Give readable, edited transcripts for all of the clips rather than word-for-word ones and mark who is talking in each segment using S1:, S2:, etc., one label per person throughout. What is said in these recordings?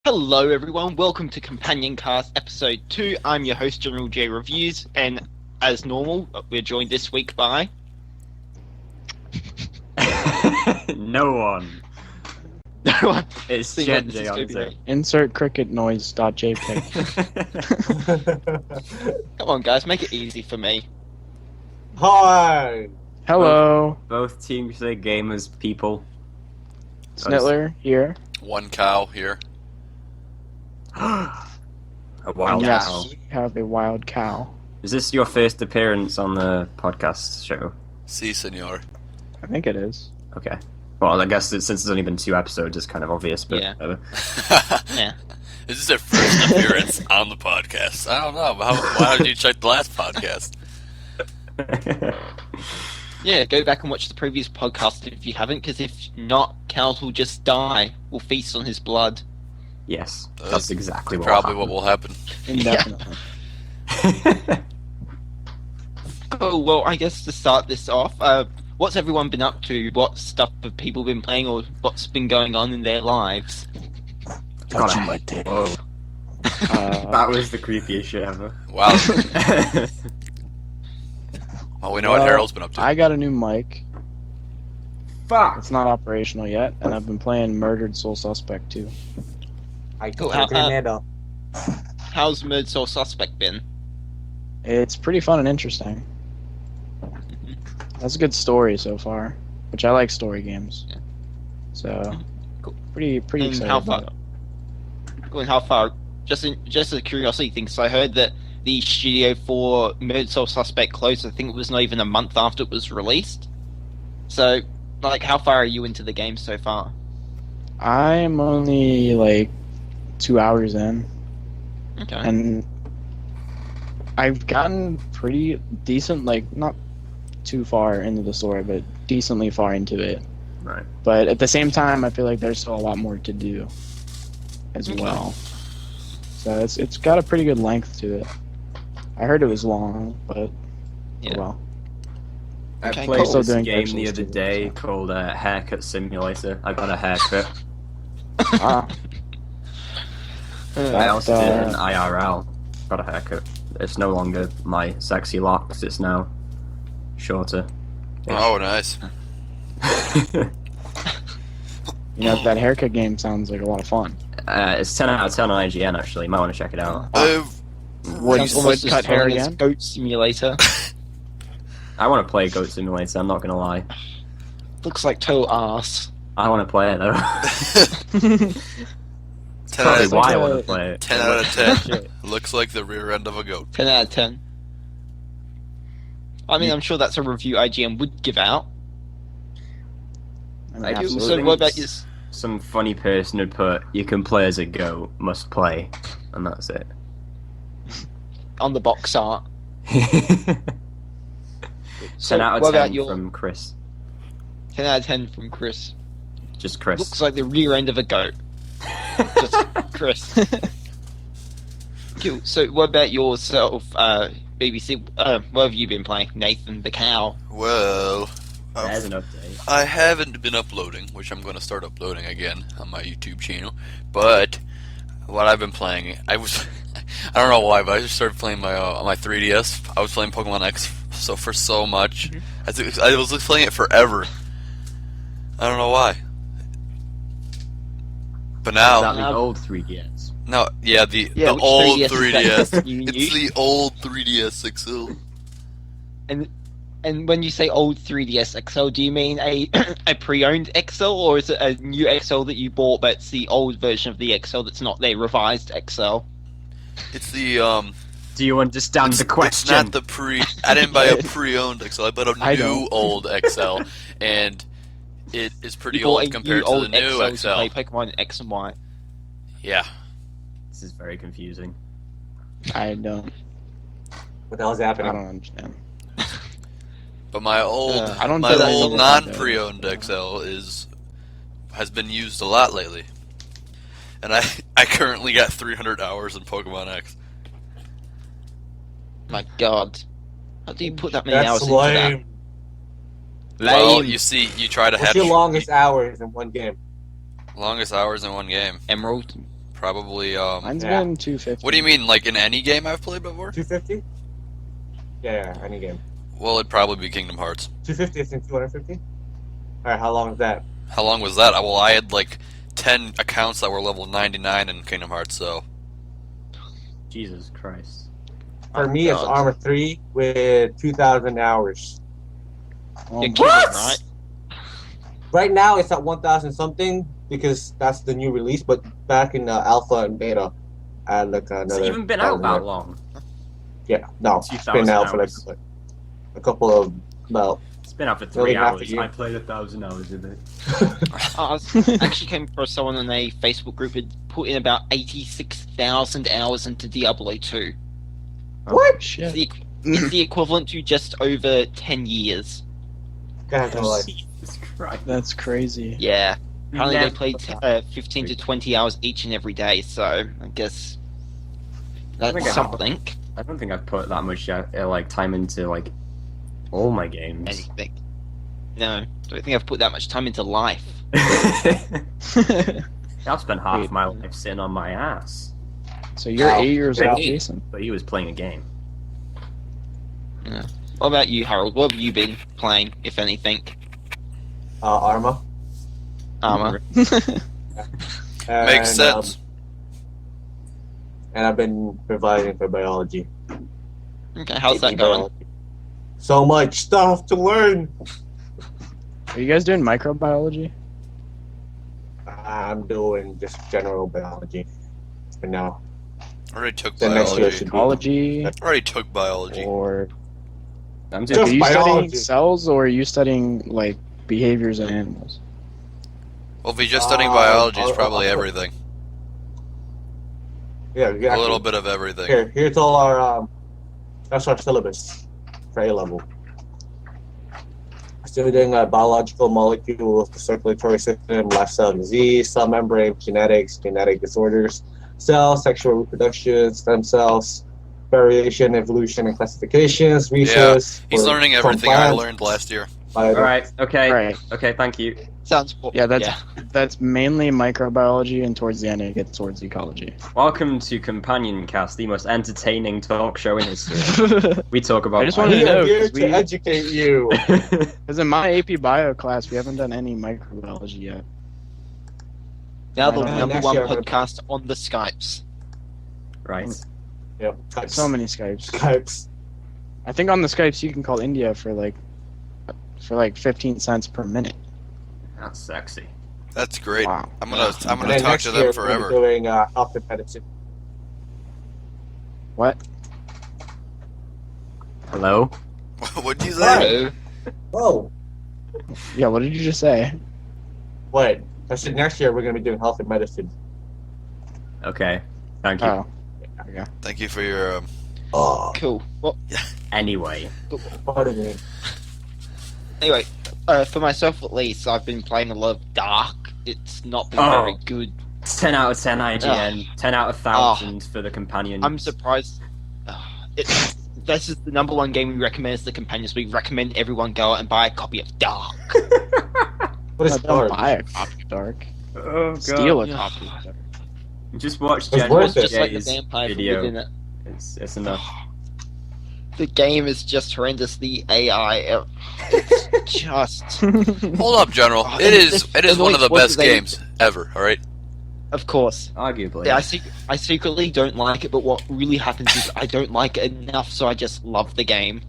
S1: Hello everyone, welcome to CompanionCast episode 2. I'm your host, General J Reviews, and as normal, we're joined this week by...
S2: No one.
S1: No one.
S2: It's
S1: Seeing
S2: Gen
S1: what this
S2: J
S1: is
S2: on
S1: gonna be
S2: Zoom.
S1: like.
S3: Insert cricket noise.jpg.
S1: Come on guys, make it easy for me.
S4: Hi!
S3: Hello,
S2: Both teams say gamers people.
S3: Snitler here.
S5: One cow here.
S2: A wild
S3: Yes,
S2: cow.
S3: we have a wild cow.
S2: Is this your first appearance on the podcast show?
S5: Si, senor.
S3: I think it is.
S2: Okay. Well, I guess since there's only been 2 episodes, it's kind of obvious, but
S1: Yeah.
S2: whatever.
S1: Yeah.
S5: This is their first appearance on the podcast. I don't know. Why don't you check the last podcast?
S1: Yeah, go back and watch the previous podcast if you haven't, because if not, cows will just die. We'll feast on his blood.
S2: Yes, that's exactly what
S5: Probably what will happen.
S3: Indefinitely.
S1: Oh, well, I guess to start this off, what's everyone been up to? What stuff have people been playing, or what's been going on in their lives?
S3: Touching my dick.
S2: Whoa,
S3: Uh,
S2: that was the creepiest shit ever.
S5: Wow. Well, we know what
S3: well,
S5: Harold's been up to.
S3: I got a new mic.
S2: Fuck!
S3: It's not operational yet, and I've been playing Murdered Soul Suspect 2.
S4: I
S1: Cool.
S4: got a grenade up.
S1: How's Murd Soul Suspect been?
S3: It's pretty fun and interesting. That's a good story so far, which I like story games.
S1: Yeah.
S3: So,
S1: Cool.
S3: pretty
S1: And
S3: excited
S1: how
S3: about
S1: far?
S3: it.
S1: Going how far? Just a curiosity thing. So I heard that the studio for Murder Soul Suspect closed. I think it was not even a month after it was released. So, like, how far are you into the game so far?
S3: I'm only like 2 hours in,
S1: Okay.
S3: and I've gotten pretty decent, like not too far into the story, but decently far into it.
S2: Right.
S3: But at the same time, I feel like there's still a lot more to do as
S1: Okay.
S3: well. So it's got a pretty good length to it. I heard it was long, but
S1: Yeah.
S3: oh well.
S2: I
S1: Okay,
S2: played
S1: cool.
S3: Still
S2: this
S3: doing
S2: game
S3: Dark
S2: the
S3: Souls
S2: other
S3: 2,
S2: day
S3: so.
S2: called Haircut Simulator. I got a haircut.
S3: Ah,
S2: I
S3: That,
S2: also did an IRL. Got a haircut. It's no longer my sexy locks, it's now shorter.
S5: Oh, nice.
S3: you know, that haircut game sounds like a lot of fun.
S2: It's 10 out of 10 on IGN, actually. You might want to check it out.
S3: Would
S1: Sounds almost as
S3: cut hair
S1: fun as
S3: again?
S1: Goat Simulator.
S2: I want to play Goat Simulator, I'm not going to lie.
S1: Looks like toe ass.
S2: I want to play it, though.
S5: 10
S2: Probably
S5: out
S2: why I
S3: like
S2: want
S3: a-
S2: to play it.
S5: 10 out of 10.
S3: Shit.
S5: Looks like the rear end of a goat.
S1: 10 out of 10. I mean, I'm sure that's a review IGN would give out.
S3: I mean,
S2: I do-
S3: absolutely.
S1: So what about you?
S2: It's- Some funny person would put, you can play as a goat, must play. And that's it.
S1: On the box art?
S2: 10
S1: So
S2: out of
S1: what
S2: 10
S1: about your
S2: from Chris.
S1: 10 out of 10 from Chris?
S2: Just Chris.
S1: Looks like the rear end of a goat. Just Chris. Cool. So what about yourself, BBC? What have you been playing, Nathan the cow?
S5: Well,
S2: There's an update.
S5: I haven't been uploading, which I'm going to start uploading again on my YouTube channel. But what I've been playing, I don't know why, but I just started playing my on my 3DS. I was playing Pokemon X for so much. I was playing it forever. I don't know why. But now,
S2: That the old 3DS.
S5: no, yeah, the
S1: Yeah, which
S5: old
S1: 3DS is
S5: 3DS.
S1: that you
S5: It's
S1: use?
S5: the old 3DS XL.
S1: And when you say old 3DS XL, do you mean a a pre-owned XL, or is it a new XL that you bought, but it's the old version of the XL that's not the revised XL?
S5: It's the
S2: Do you understand the question?
S5: It's not the I didn't buy a pre-owned XL. I bought a
S3: I
S5: new
S3: don't.
S5: old XL, and it is pretty
S1: You bought
S5: old
S1: a
S5: compared to
S1: old
S5: the new
S1: XL
S5: XL.
S1: to play Pokemon X and Y.
S5: Yeah,
S2: This is very confusing.
S3: I don't
S4: What the hell's happening?
S3: understand.
S5: but my old
S1: I
S3: don't
S5: my
S3: get
S5: old
S3: it.
S5: non-pre-owned XL has been used a lot lately, and I currently got 300 hours in Pokemon X.
S1: My God, how do you put that many
S4: That's
S1: hours into that?
S4: lame.
S5: Well,
S1: Lame.
S5: you see, you try to
S4: What's
S5: hatch
S4: your longest hours in one game?
S5: longest hours in one game.
S1: Emerald.
S5: Probably.
S3: Mine's
S4: Yeah.
S3: been 250.
S5: What do you mean? Like in any game I've played before?
S4: 250? Yeah, any game.
S5: Well, it'd probably be Kingdom Hearts.
S4: 250 is in 250? Alright, how long is that?
S5: How long was that? Well, I had like 10 accounts that were level 99 in Kingdom Hearts, so.
S2: Jesus Christ.
S4: For me, it's
S1: God.
S4: Armor 3 with 2,000 hours.
S3: Oh,
S1: You're
S3: my-
S1: kidding, right?
S4: Right now, it's at 1,000 something because that's the new release, but back in alpha and beta, I had like another.
S2: Has it even been out
S4: 1,000
S2: that
S4: there.
S2: long?
S4: Yeah, no, it's
S2: 2,000
S4: been out for like
S2: hours.
S4: a couple of about.
S2: It's been out for
S4: Nearly
S2: 3
S4: half a
S2: hours.
S4: year.
S2: I played 1,000 hours of it.
S1: I actually came across someone in a Facebook group had put in about 86,000 hours into Diablo 2.
S3: What?
S1: It's
S3: Shit.
S1: it's the equivalent to just over 10 years.
S4: God, no, like,
S2: Jesus Christ.
S3: That's crazy.
S1: Yeah. Apparently
S2: Never
S1: they played
S2: put that.
S1: 15 to 20 hours each and every day, so I guess
S2: I think I
S1: that's
S2: have.
S1: something.
S2: I don't think I've put that much like time into like all my games.
S1: Anything. No, I don't think I've put that much time into life.
S2: I've spent half
S3: Wait.
S2: my life sitting on my ass,
S3: So you're
S4: Wow.
S3: 8 years
S4: Yeah.
S3: old, Jason.
S2: but he was playing a game.
S1: What about you, Harold? What have you been playing, if anything?
S4: Arma.
S1: Armor.
S4: And,
S5: Makes sense.
S4: And I've been providing for biology.
S1: Okay, how's that going?
S4: So much stuff to learn.
S3: Are you guys doing microbiology?
S4: I'm doing just general biology for now.
S5: I already took
S4: The next year
S5: biology.
S4: should be
S3: Ecology?
S5: I already took biology.
S3: Or
S2: I'm
S4: Just
S3: are you
S4: biology.
S3: studying cells or are you studying like behaviors in animals?
S5: Well, if you're just studying
S4: Uh,
S5: biology, it's
S4: I'll-
S5: probably
S4: I'll-
S5: everything.
S4: Yeah,
S5: A
S4: exactly.
S5: little bit of everything.
S4: Here's all our that's our syllabus for A level. Studying biological molecules, the circulatory system, lifestyle disease, cell membrane, genetics, genetic disorders, cells, sexual reproduction, stem cells, variation, evolution, and classifications, research.
S5: He's
S4: for
S5: learning everything I
S4: compliance,
S5: learned last year.
S2: all right. Okay.
S3: Right.
S2: Okay. Thank you.
S1: Sounds
S3: Yeah, that's mainly microbiology, and towards the end it gets towards ecology.
S2: Welcome to CompanionCast, the most entertaining talk show in history. We talk about.
S3: I just wanted
S4: We
S3: to know,
S4: are here
S3: 'cause
S4: to educate you.
S3: Because in my AP Bio class, we haven't done any microbiology yet.
S1: Now the
S3: Next
S1: number one
S4: year I'm gonna-
S1: podcast on the Skypes.
S2: right.
S4: Yep. Types.
S3: So many Skypes.
S4: types.
S3: I think on the Skypes you can call India for like 15 cents per minute.
S2: That's sexy.
S5: That's great.
S3: Wow.
S5: I'm gonna
S4: And
S5: talk
S4: then
S5: to
S4: next
S5: them
S4: year,
S5: forever.
S4: We're doing health and medicine.
S3: What?
S2: Hello.
S5: What'd you say?
S1: So,
S4: Whoa.
S3: Yeah, what did you just say?
S4: What? I said next year we're going to be doing health and medicine.
S2: Okay. Thank you.
S3: Oh.
S5: Thank you for your.
S4: Oh,
S1: cool. Well,
S2: Anyway.
S4: pardon me.
S1: anyway, for myself at least, I've been playing a lot of Dark. It's not been
S2: Oh.
S1: very good.
S2: 10 out of 10 IGN. 10 out of 1,000 for the companion.
S1: I'm surprised. This is the number one game we recommend as the companions. We recommend everyone go out and buy a copy of Dark.
S4: What is
S3: Don't
S4: dark?
S3: buy a copy of Dark.
S2: Oh,
S3: Steal a
S1: Yeah.
S3: copy of Dark.
S2: Just watch
S4: It's
S2: Jen
S4: worth it.
S1: Just like the
S2: J's
S1: vampire from
S2: video.
S1: within it.
S2: It's enough.
S1: The game is just horrendous. The AI, it's just.
S5: Hold up, General.
S1: Oh,
S5: It is.
S1: this-
S5: It is one of the
S1: what
S5: best
S1: they-
S5: games ever. All right.
S1: Of course.
S2: Arguably.
S1: Yeah, I secretly don't like it, but what really happens is I don't like it enough, so I just love the game.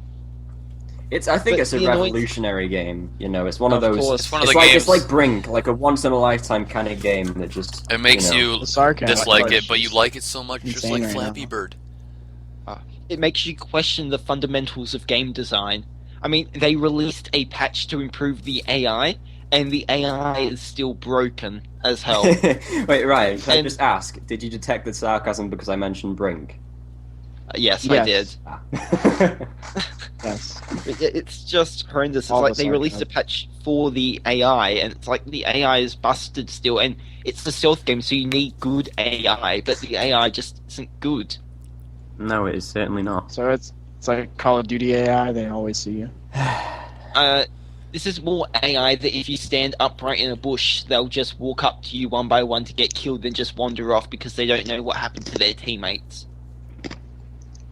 S2: I think
S1: but
S2: it's a
S1: the annoying-
S2: revolutionary game. You know, it's one of
S1: Of
S2: those.
S1: course.
S5: It's one of
S2: It's
S5: the
S2: like
S5: games.
S2: it's like Brink, like a once in a lifetime kind of game that just
S5: It makes
S2: know.
S5: you
S3: The sarcasm.
S5: dislike
S3: is
S5: it, but you
S3: just
S5: like it so much, just
S3: insane
S5: like
S3: right
S5: Flappy
S3: now.
S5: Bird.
S1: It makes you question the fundamentals of game design. I mean, they released a patch to improve the AI, and the AI is still broken as hell.
S2: Wait, Ryan, can I
S1: And-
S2: just ask? Did you detect the sarcasm because I mentioned Brink?
S1: Yes, I did.
S3: Yes.
S2: Ah.
S3: Yes.
S1: It's just horrendous. It's
S3: All
S1: like
S3: the
S1: they released a
S3: sarcasm.
S1: patch for the AI, and it's like the AI is busted still, and it's a stealth game, so you need good AI, but the AI just isn't good.
S2: No, it is certainly not.
S3: So it's like Call of Duty AI. They always see you.
S1: This is more AI that if you stand upright in a bush, they'll just walk up to you one by one to get killed, then just wander off because they don't know what happened to their teammates.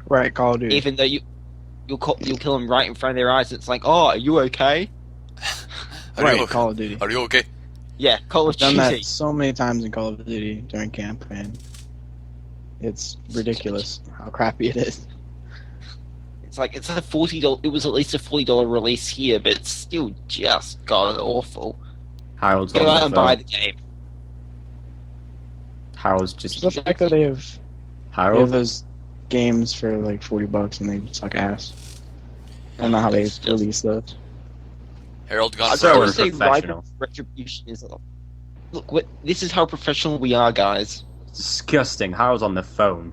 S3: Right, Call of Duty.
S1: Even though you'll kill them right in front of their eyes. It's like, oh, are you okay?
S5: Are
S3: Right,
S5: you okay?
S3: Call of Duty.
S5: Are you okay?
S1: Yeah, Call of
S3: I've done
S1: Duty.
S3: that so many times in Call of Duty during campaign. It's ridiculous how crappy it is.
S1: It's like it's a $40. It was at least a $40 release here, but it's still just god awful.
S2: Harold's
S1: Go
S2: on
S1: out
S2: the
S1: and buy
S2: phone.
S1: the game.
S2: Harold's just
S3: The fact that they have
S2: Harold.
S3: those games for like $40 and they suck ass. I don't know how they
S1: It's just-
S3: release those.
S5: Harold gone
S1: I
S2: So
S1: would
S5: forever.
S1: say
S2: professional.
S1: Rival Retribution is. Look, this is how professional we are, guys.
S2: Disgusting. Harold's on the phone.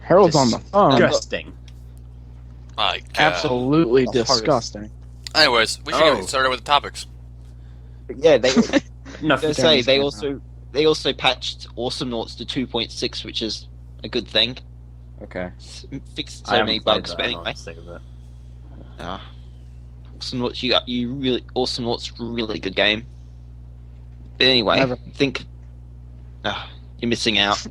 S3: Harold's on the phone.
S2: Disgusting.
S5: My God.
S3: Absolutely
S2: That's
S3: disgusting.
S5: Anyways, we should
S2: Oh.
S5: get started with the topics.
S1: Yeah, they.
S2: Nothing.
S1: They say they also patched Awesome Noughts to 2.6, which is a good thing.
S2: Okay.
S1: Fixed
S2: I
S1: so
S2: haven't
S1: many
S2: played
S1: bugs,
S2: that,
S1: but
S2: I'm not
S1: anyway.
S2: sick of it.
S1: Awesome Noughts, Awesome Noughts, really good game. But anyway,
S3: Never.
S1: I think you're missing out.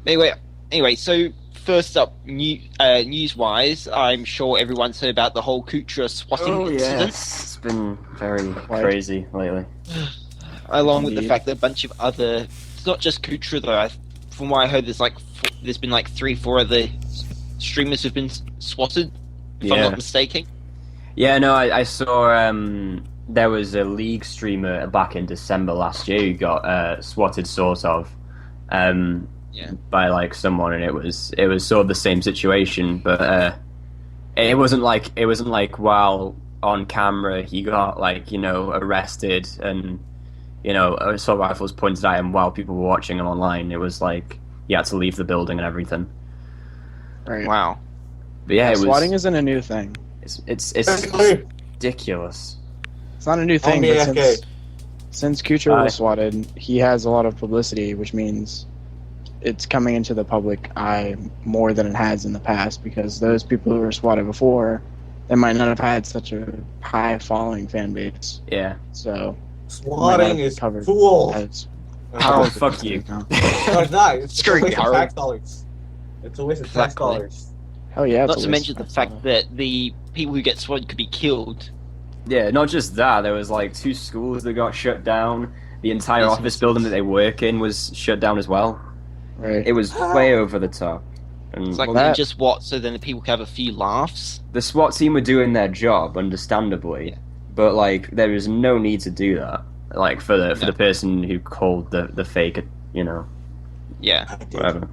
S1: Anyway, so first up, news-wise, I'm sure everyone's heard about the whole Kutra swatting incident.
S2: It's been very
S3: Right.
S2: crazy lately.
S1: Along with the
S3: Indeed.
S1: fact that a bunch of other, it's not just Kutra though. From what I heard, there's been like 3-4 other streamers who've been swatted, if I'm
S2: Yeah.
S1: not mistaken.
S2: Yeah, no, I saw there was a League streamer back in December last year who got swatted sort of
S1: Yeah.
S2: by like someone, and it was sort of the same situation, but it wasn't like while on camera he got like, you know, arrested and, you know, assault rifles pointed at him while people were watching him online. It was like he had to leave the building and everything.
S3: Right.
S1: Wow.
S2: But yeah, it was.
S3: Swatting isn't a new thing.
S2: It's
S4: Basically,
S2: ridiculous.
S3: It's not a new thing,
S4: On the
S3: but
S4: FK.
S3: since Kuchar
S2: Aye.
S3: was swatted, he has a lot of publicity, which means it's coming into the public eye more than it has in the past, because those people who were swatted before, they might not have had such a high following fan base.
S2: Yeah.
S3: So
S4: swatting is
S3: covered
S4: cool.
S3: as
S2: Harold, fuck you.
S4: No, it's not. It's
S1: Screw
S4: a waste
S1: you,
S4: of
S1: Harold.
S4: tax dollars. It's a waste of tax
S1: Exactly.
S4: dollars.
S3: Hell yeah!
S1: Not to mention the fact that the people who get swatted could be killed.
S2: Yeah, not just that. There was like 2 schools that got shut down. The entire
S1: Yes,
S2: office
S1: yes,
S2: building
S1: yes.
S2: that they work in was shut down as well.
S3: right.
S2: It was way over the top. And
S1: It's like
S3: Well,
S1: they
S3: that-
S1: just what, so then the people can have a few laughs.
S2: the SWAT team were doing their job, understandably,
S1: Yeah.
S2: but like there was no need to do that. Like for the
S1: No.
S2: person who called the fake, you know,
S1: Yeah.
S2: whatever.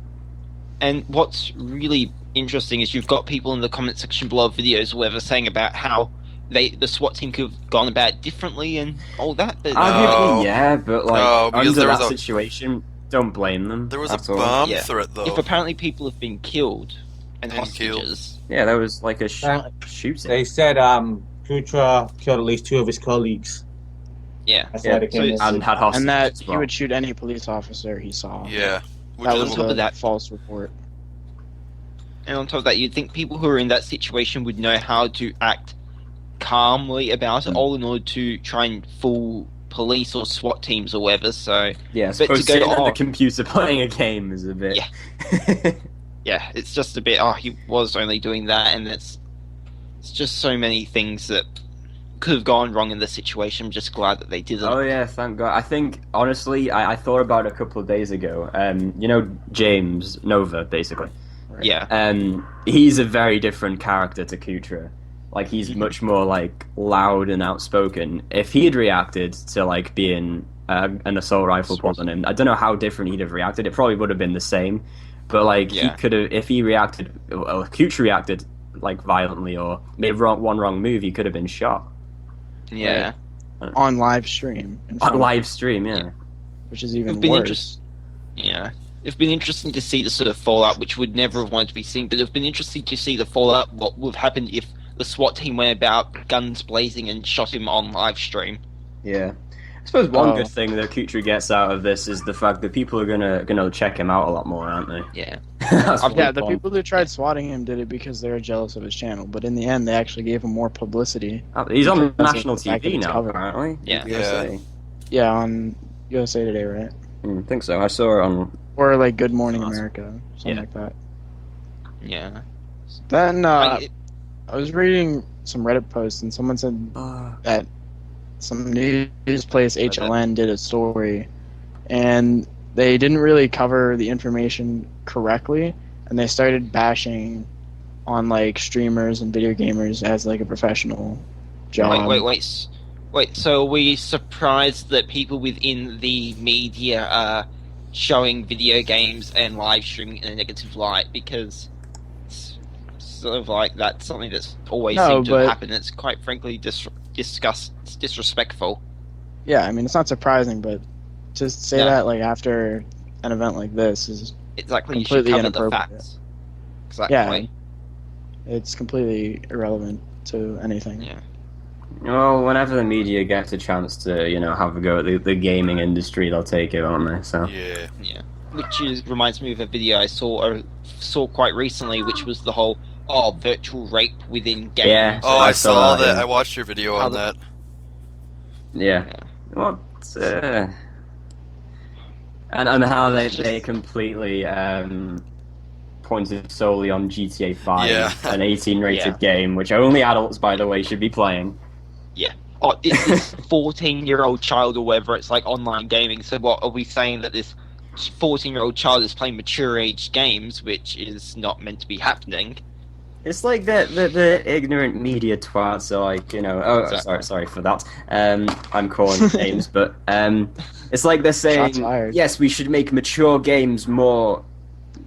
S1: And what's really interesting is you've got people in the comment section below videos or whatever saying about how the SWAT team could have gone about it differently and all that. But
S2: Arguably, yeah, but like
S5: No, because
S2: under
S5: there
S2: that
S5: was a-
S2: situation, don't blame them.
S5: There was
S2: at
S5: a
S2: all.
S5: bomb
S1: Yeah.
S5: threat though.
S1: if apparently people have been killed and
S5: And killed.
S1: hostages,
S2: Yeah, there was like a shooting.
S4: They said Kutra killed at least 2 of his colleagues.
S1: yeah.
S4: That's
S2: Yeah,
S4: why they
S1: so
S4: came
S1: it's-
S4: in.
S2: And had hostages
S3: and that
S2: as
S3: he
S2: well.
S3: would shoot any police officer he saw.
S5: Yeah. Which
S3: That
S5: is
S3: was
S1: on top
S3: a
S1: of that-
S3: false report.
S1: And on top of that, you'd think people who are in that situation would know how to act calmly about it, all in order to try and fool police or SWAT teams or whatever. So
S2: Yeah,
S1: But
S2: suppose
S1: to go
S2: sitting at the
S1: on-
S2: computer playing a game is a bit.
S1: Yeah. yeah, it's just a bit. Oh, he was only doing that, and it's just so many things that could have gone wrong in this situation. I'm just glad that they didn't.
S2: Oh yeah, thank God. I think honestly, I thought about it a couple of days ago. You know, James Nova, basically.
S3: Right.
S1: Yeah,
S2: He's a very different character to Kutra. Like he's much more like loud and outspoken. If he had reacted to like being an assault rifle pulled on him, I don't know how different he'd have reacted. It probably would have been the same. But like he
S1: Yeah.
S2: could have, if he reacted, or if Kutra reacted like violently or made one wrong move, he could have been shot
S1: yeah.
S3: On live stream. in
S2: on
S3: front of-
S2: live stream. Yeah.
S3: Which is even
S1: It'd been
S3: worse.
S1: Yeah. It's been interesting to see the sort of fallout, which would never have wanted to be seen, but it's been interesting to see the fallout, what would have happened if the SWAT team went about guns blazing and shot him on live stream.
S2: Yeah. I suppose one
S3: Oh.
S2: good thing that Kutra gets out of this is the fact that people are gonna check him out a lot more, aren't they?
S1: Yeah.
S2: That's
S1: I've-
S3: Yeah,
S2: one
S3: the
S2: point.
S3: people who tried swatting him did it because they were jealous of his channel, but in the end, they actually gave him more publicity.
S2: He's on
S3: because of
S2: national
S3: the fact that
S2: TV
S3: it's
S2: now,
S3: covered.
S2: apparently.
S1: Yeah.
S2: USA.
S3: Yeah, on USA Today, right?
S2: I think so. I saw it on.
S3: Or like Good Morning
S2: Awesome.
S3: America, something
S2: Yeah.
S3: like that.
S1: Yeah.
S3: Then
S1: Like,
S3: I was reading some Reddit posts, and someone said that some news place HLN did a story, and they didn't really cover the information correctly, and they started bashing on like streamers and video gamers as like a professional job.
S1: Wait. So are we surprised that people within the media are showing video games and live streaming in a negative light? Because it's sort of like that's something that's always
S3: No,
S1: seemed to
S3: but-
S1: happen. It's quite frankly it's disrespectful.
S3: Yeah, I mean it's not surprising, but to say
S1: Yeah.
S3: that like after an event like this is
S1: Exactly. You should
S3: Completely
S1: cover the
S3: inappropriate.
S1: facts. Exactly.
S3: Yeah. it's completely irrelevant to anything.
S1: Yeah.
S2: Well, whenever the media gets a chance to, have a go at the gaming industry, they'll take it, won't they? So.
S5: Yeah.
S1: Reminds me of a video I saw quite recently, which was the whole virtual rape within games.
S2: Yeah.
S5: Oh,
S2: I
S5: I
S2: saw
S5: saw
S2: that,
S5: that.
S2: yeah.
S5: I watched your video
S1: How
S5: on
S1: the-
S5: that.
S2: Yeah.
S1: Yeah.
S2: What? And how they completely pointed solely on GTA 5,
S5: Yeah.
S2: an 18-rated
S1: Yeah.
S2: game, which only adults, by the way, should be playing.
S1: Oh, it's this 14-year-old child or whatever. It's like online gaming. So what are we saying that this 14-year-old child is playing mature-age games, which is not meant to be happening?
S2: It's like the ignorant media twats are like, Oh,
S1: Exactly.
S2: sorry for that. I'm calling names, but it's like they're saying,
S3: Shots fired.
S2: yes, we should make mature games more,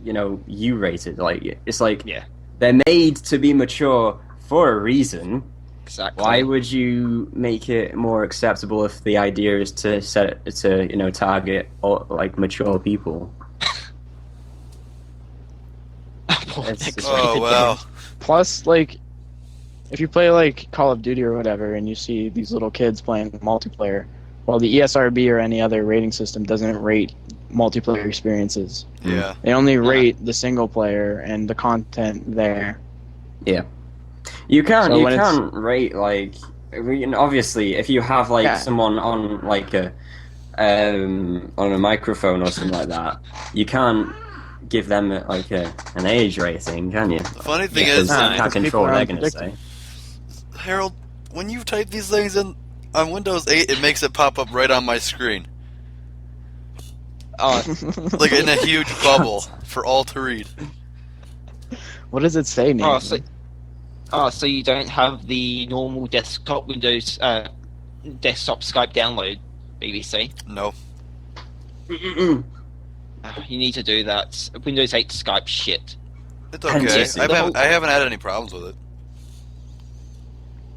S2: U-rated. Like it's like
S1: Yeah.
S2: they're made to be mature for a reason.
S1: Exactly.
S2: Why would you make it more acceptable if the idea is to set it to target like mature people? It's-
S5: Oh, wow.
S3: Plus, like, if you play like Call of Duty or whatever, and you see these little kids playing multiplayer, well, the ESRB or any other rating system doesn't rate multiplayer experiences.
S5: Yeah.
S3: They only rate the single player and the content there.
S2: You can't
S3: So
S2: you
S3: when it's-
S2: can't rate like obviously if you have like
S3: Yeah.
S2: someone on like a on a microphone or something like that, you can't give them like an age rating, can you?
S5: The funny thing
S2: Because
S5: is,
S2: you
S3: Nah,
S2: can't
S3: because
S2: control what
S3: people
S2: they're
S3: are
S2: going to say.
S3: unpredictable.
S5: Harold, when you type these things in on Windows 8, it makes it pop up right on my screen,
S1: Oh,
S5: like in a huge bubble for all to read.
S3: What does it say, Nathan?
S1: so you don't have the normal desktop Windows desktop Skype download, BBC?
S5: No.
S2: Mm-mm.
S1: You need to do that. Windows 8 Skype shit.
S5: It's
S2: And
S5: okay.
S2: just-
S5: I haven't had any problems with it.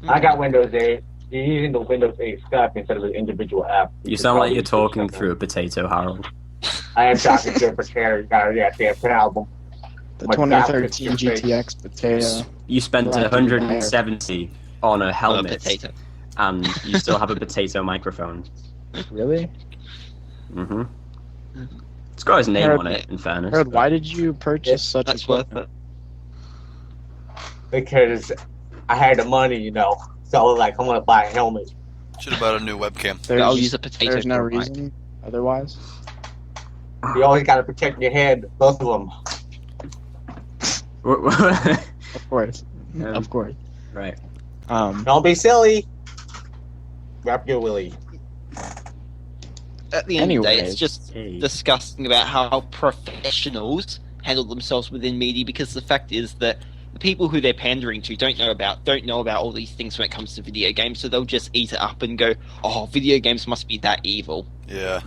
S4: I got Windows 8. You're using the Windows 8 Skype instead of the individual app.
S2: You sound like you're talking through a potato, Harold.
S4: I am talking to a potato. Got that damn album.
S3: The
S4: my
S3: 2013
S4: graphics interface.
S3: GTX potato.
S2: You spent
S3: Right.
S2: 170 on a
S1: On a
S2: helmet,
S1: potato.
S2: and you still have a potato microphone.
S3: Really?
S2: Mm-hmm. It's got his name
S3: Harold-
S2: on it, in fairness.
S3: Harold, why did you purchase such
S1: That's worth
S3: equipment?
S1: it.
S4: Because I had the money, So I was like, I'm gonna buy a helmet.
S5: Should have bought a new webcam.
S1: I'll use a potato.
S3: There's no
S1: for a mic.
S3: reason otherwise.
S4: You always gotta protect your head, both of them.
S3: Of course. Of course.
S2: Right.
S4: Don't be silly. Wrap your willy.
S1: At the end of the day, it's
S3: Anyways.
S1: just
S2: Hey.
S1: disgusting about how professionals handle themselves within media, because the fact is that the people who they're pandering to don't know about all these things when it comes to video games, so they'll just eat it up and go, oh, video games must be that evil.
S5: Yeah.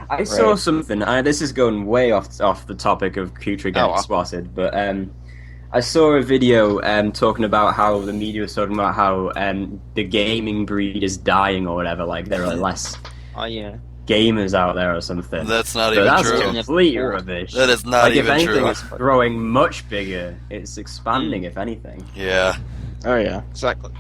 S2: I saw
S3: Right.
S2: something. This is going way off the topic of Kutra getting spotted, but I saw a video talking about how the media was talking about how the gaming breed is dying or whatever. Like there are less
S1: Oh yeah.
S2: gamers out there or something.
S5: That's not
S2: But
S5: even
S2: that's
S5: true.
S2: complete rubbish.
S5: That is not
S2: like if
S5: even
S2: anything,
S5: true.
S2: it's growing much bigger. It's expanding, if anything.
S5: Yeah.
S3: Oh yeah.
S1: Exactly.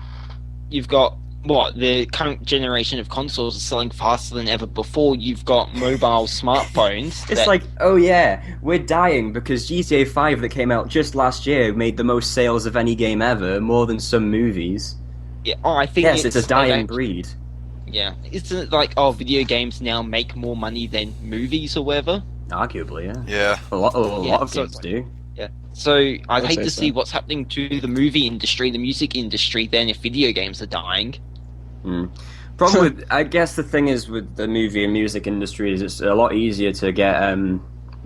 S1: You've got what the current generation of consoles is selling faster than ever before. You've got mobile smartphones.
S2: It's like, oh yeah, we're dying because GTA 5 that came out just last year made the most sales of any game ever, more than some movies.
S1: yeah, oh, I think
S2: Yes, it's a dying
S1: breed.
S2: breed.
S1: Yeah, isn't it like video games now make more money than movies or whatever?
S2: Arguably, yeah.
S5: Yeah.
S2: A lot of
S1: so
S2: games
S1: it's
S2: do.
S1: Yeah. So I'd
S3: I'd
S1: hate
S3: say
S1: to
S3: so.
S1: see what's happening to the movie industry, the music industry, then if video games are dying.
S2: Problem with, I guess the thing is with the movie and music industry is it's a lot easier to get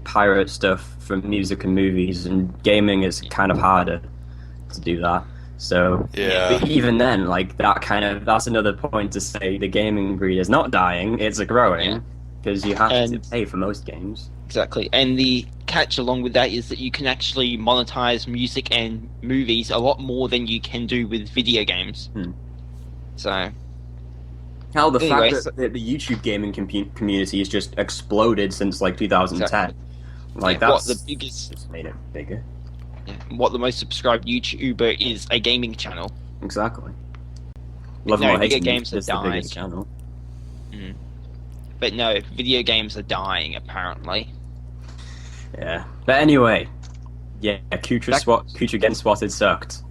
S2: pirate stuff from music and movies, and gaming is kind of harder to do that. So
S5: Yeah.
S2: but even then, like that's another point to say the gaming breed is not dying; it's growing because you have to
S1: And-
S2: pay for most games.
S1: Exactly. And the catch along with that is that you can actually monetize music and movies a lot more than you can do with video games. So,
S2: Hell, the
S1: Anyway,
S2: fact that the YouTube gaming community has just exploded since like 2010,
S1: Exactly.
S2: like
S1: what
S2: that's
S1: the biggest,
S2: just made it bigger.
S1: what the most subscribed YouTuber is a gaming channel.
S2: Exactly. Love
S1: No,
S2: more
S1: video
S2: hate
S1: games are
S2: is the
S1: dying.
S2: biggest channel.
S1: But no, video games are dying apparently.
S2: Yeah. But anyway, yeah, Kucha getting spotted sucked.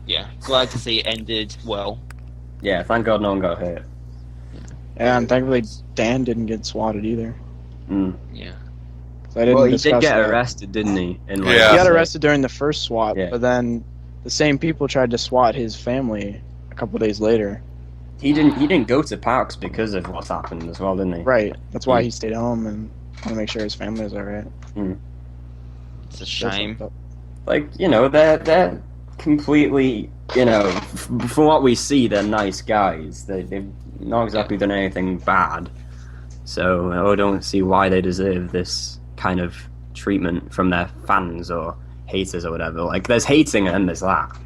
S1: Yeah, glad to see it ended well.
S2: Yeah, thank God no one got hurt.
S3: Yeah, and thankfully Dan didn't get swatted either.
S1: Yeah.
S3: So I didn't
S2: Well, he did
S3: discuss
S2: get
S3: that.
S2: arrested, didn't he? In
S5: Yeah.
S3: He got arrested during the first SWAT,
S2: Yeah.
S3: but then the same people tried to SWAT his family a couple days later.
S2: He didn't go to parks because of what's happened as well, didn't he?
S3: Right. That's why he stayed home and wanted to make sure his family was alright.
S1: It's a shame.
S2: Like, they're completely, from what we see, they're nice guys. They've not exactly done anything bad. So I don't see why they deserve this kind of treatment from their fans or haters or whatever. Like, there's hating and there's that.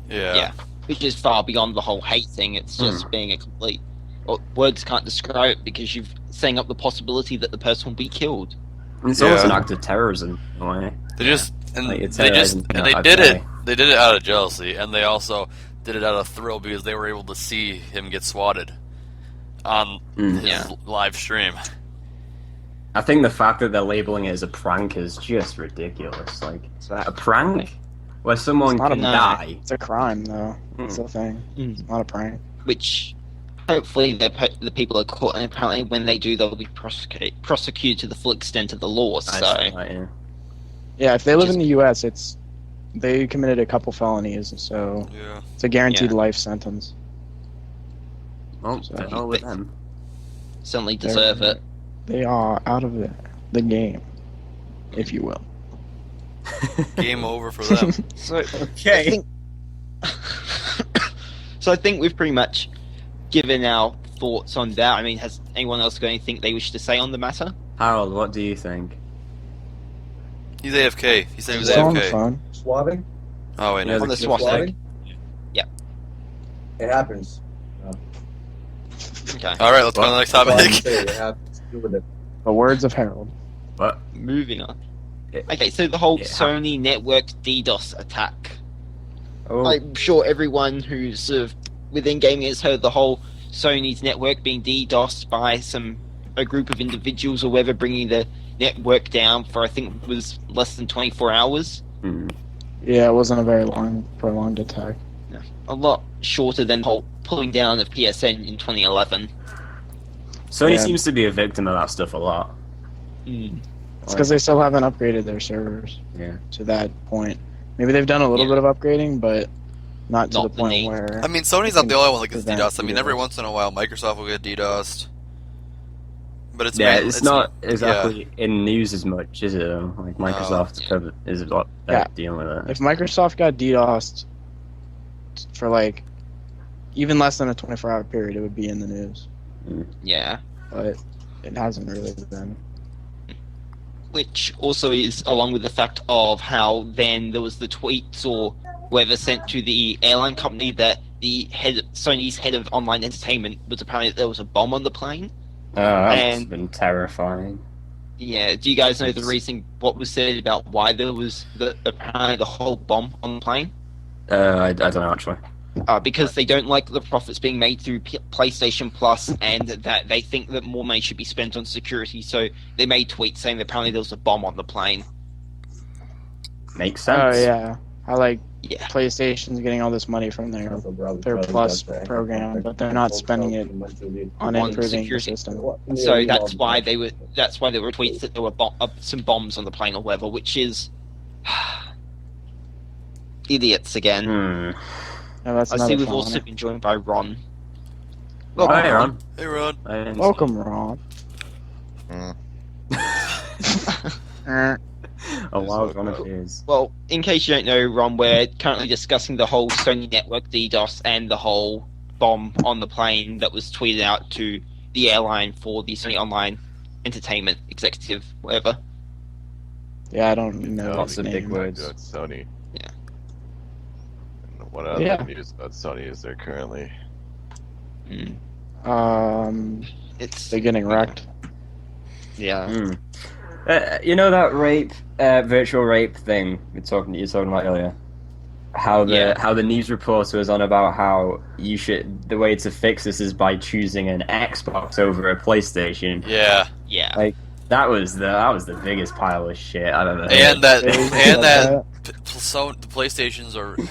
S5: Yeah.
S1: Which is far beyond the whole hate thing. It's just being a complete. Well, words can't describe it because you're setting up the possibility that the person will be killed.
S2: And it's almost
S5: Yeah.
S2: an act of terrorism, in a way.
S5: They just and
S2: Like, it's
S5: they just
S2: terrorizing
S5: and they
S2: people
S5: did
S2: outside.
S5: it. They did it out of jealousy, and they also did it out of thrill because they were able to see him get swatted on his
S1: Yeah.
S5: live stream.
S2: I think the fact that they're labeling it as a prank is just ridiculous. Like, a prank? Where someone
S3: It's not a
S2: can
S1: prank.
S2: die?
S3: It's a crime, though. That's the thing. It's not a prank.
S1: Which, hopefully, the people are caught, and apparently, when they do, they'll be prosecuted to the full extent of the law. So,
S2: Yeah.
S3: Yeah, if they live
S1: Just-
S3: in the U.S., they committed a couple felonies, so
S5: Yeah.
S3: it's a guaranteed
S1: Yeah.
S3: life sentence.
S2: Well,
S3: So-
S2: the hell with them.
S1: certainly deserve it.
S3: They are out of the game, if you will.
S5: Game over for them.
S1: So,
S2: Okay.
S1: I think, so I think we've pretty much given our thoughts on that. I mean, has anyone else got anything they wish to say on the matter?
S2: Harold, what do you think?
S5: He's AFK. He said he was
S3: Still on the
S5: AFK.
S3: phone.
S4: Swatting?
S5: Oh wait,
S2: Yeah,
S5: no.
S1: On the
S2: the
S1: SWAT stick.
S4: Swatting?
S1: Yeah.
S4: It happens.
S1: Okay.
S5: All right, let's go on the next
S4: That's all I can
S5: topic.
S4: say. It happens. Deal with it.
S3: The words of Harold.
S2: What?
S1: Moving on.
S2: It-
S1: Okay, so the whole
S2: Yeah.
S1: Sony network DDoS attack.
S2: Oh,
S1: I'm sure everyone who's sort of within gaming has heard the whole Sony's network being DDoSed by a group of individuals or whatever, bringing the network down for I think it was less than 24 hours.
S3: Yeah, it wasn't a very prolonged attack.
S1: A lot shorter than the whole pulling down of PSN in 2011.
S2: Sony
S3: Yeah.
S2: seems to be a victim of that stuff a lot.
S3: It's because they still haven't upgraded their servers
S2: Yeah.
S3: to that point. Maybe they've done a little
S1: Yeah.
S3: bit of upgrading, but not to
S1: Not
S3: the
S1: the
S3: point
S1: need.
S3: where.
S5: I mean, Sony's not the only one that gets
S3: Prevent
S5: DDoS. I mean, every
S3: DDoS.
S5: once in a while, Microsoft will get DDoSed. But it's
S2: Yeah,
S5: main-
S2: it's not exactly in news as much, is it? Though? Like Microsoft
S1: yeah.
S2: is a lot better dealing with it.
S3: If Microsoft got DDoSed for like even less than a 24-hour period, it would be in the news.
S1: Yeah.
S3: But it hasn't really been.
S1: Which also is along with the fact of how then there was the tweets or whoever sent to the airline company that Sony's head of online entertainment was apparently that there was a bomb on the plane.
S2: Oh, that's
S1: And-
S2: been terrifying.
S1: Yeah, do you guys know the reason, what was said about why there was apparently the whole bomb on the plane?
S2: I don't know actually.
S1: because they don't like the profits being made through PlayStation Plus, and that they think that more money should be spent on security. So they made tweets saying that apparently there was a bomb on the plane.
S2: Makes
S3: Oh
S2: sense.
S3: yeah, I like
S1: Yeah.
S3: PlayStation's getting all this money from their Plus program, but they're not spending it on
S1: On
S3: improving the
S1: security.
S3: system.
S1: So that's why there were tweets that there were some bombs on the plane or whatever, which is idiots again.
S2: Hmm.
S3: No, that's
S1: I see
S3: another
S1: we've
S3: felony.
S1: also been joined by Ron.
S2: Oh, hey, Ron.
S5: Hey, Ron.
S2: I didn't see
S3: Welcome, Ron.
S2: you. Oh, wow, one of his.
S1: Well, in case you don't know, Ron, we're currently discussing the whole Sony Network DDoS and the whole bomb on the plane that was tweeted out to the airline for the Sony Online Entertainment executive, whatever.
S3: Yeah, I don't know.
S2: Lots
S3: his
S2: of big
S3: name.
S2: words.
S6: About Sony.
S1: Yeah.
S6: And what other
S3: Yeah.
S6: news about Sony is there currently?
S1: It's
S3: They're getting wrecked.
S1: yeah.
S2: Hmm. You know that rape, virtual rape thing you're talking about earlier? How the news reporter was on about how the way to fix this is by choosing an Xbox over a PlayStation.
S5: Yeah.
S1: Yeah.
S2: Like that was the biggest pile of shit I've ever heard.
S5: And that
S3: So
S5: the PlayStations they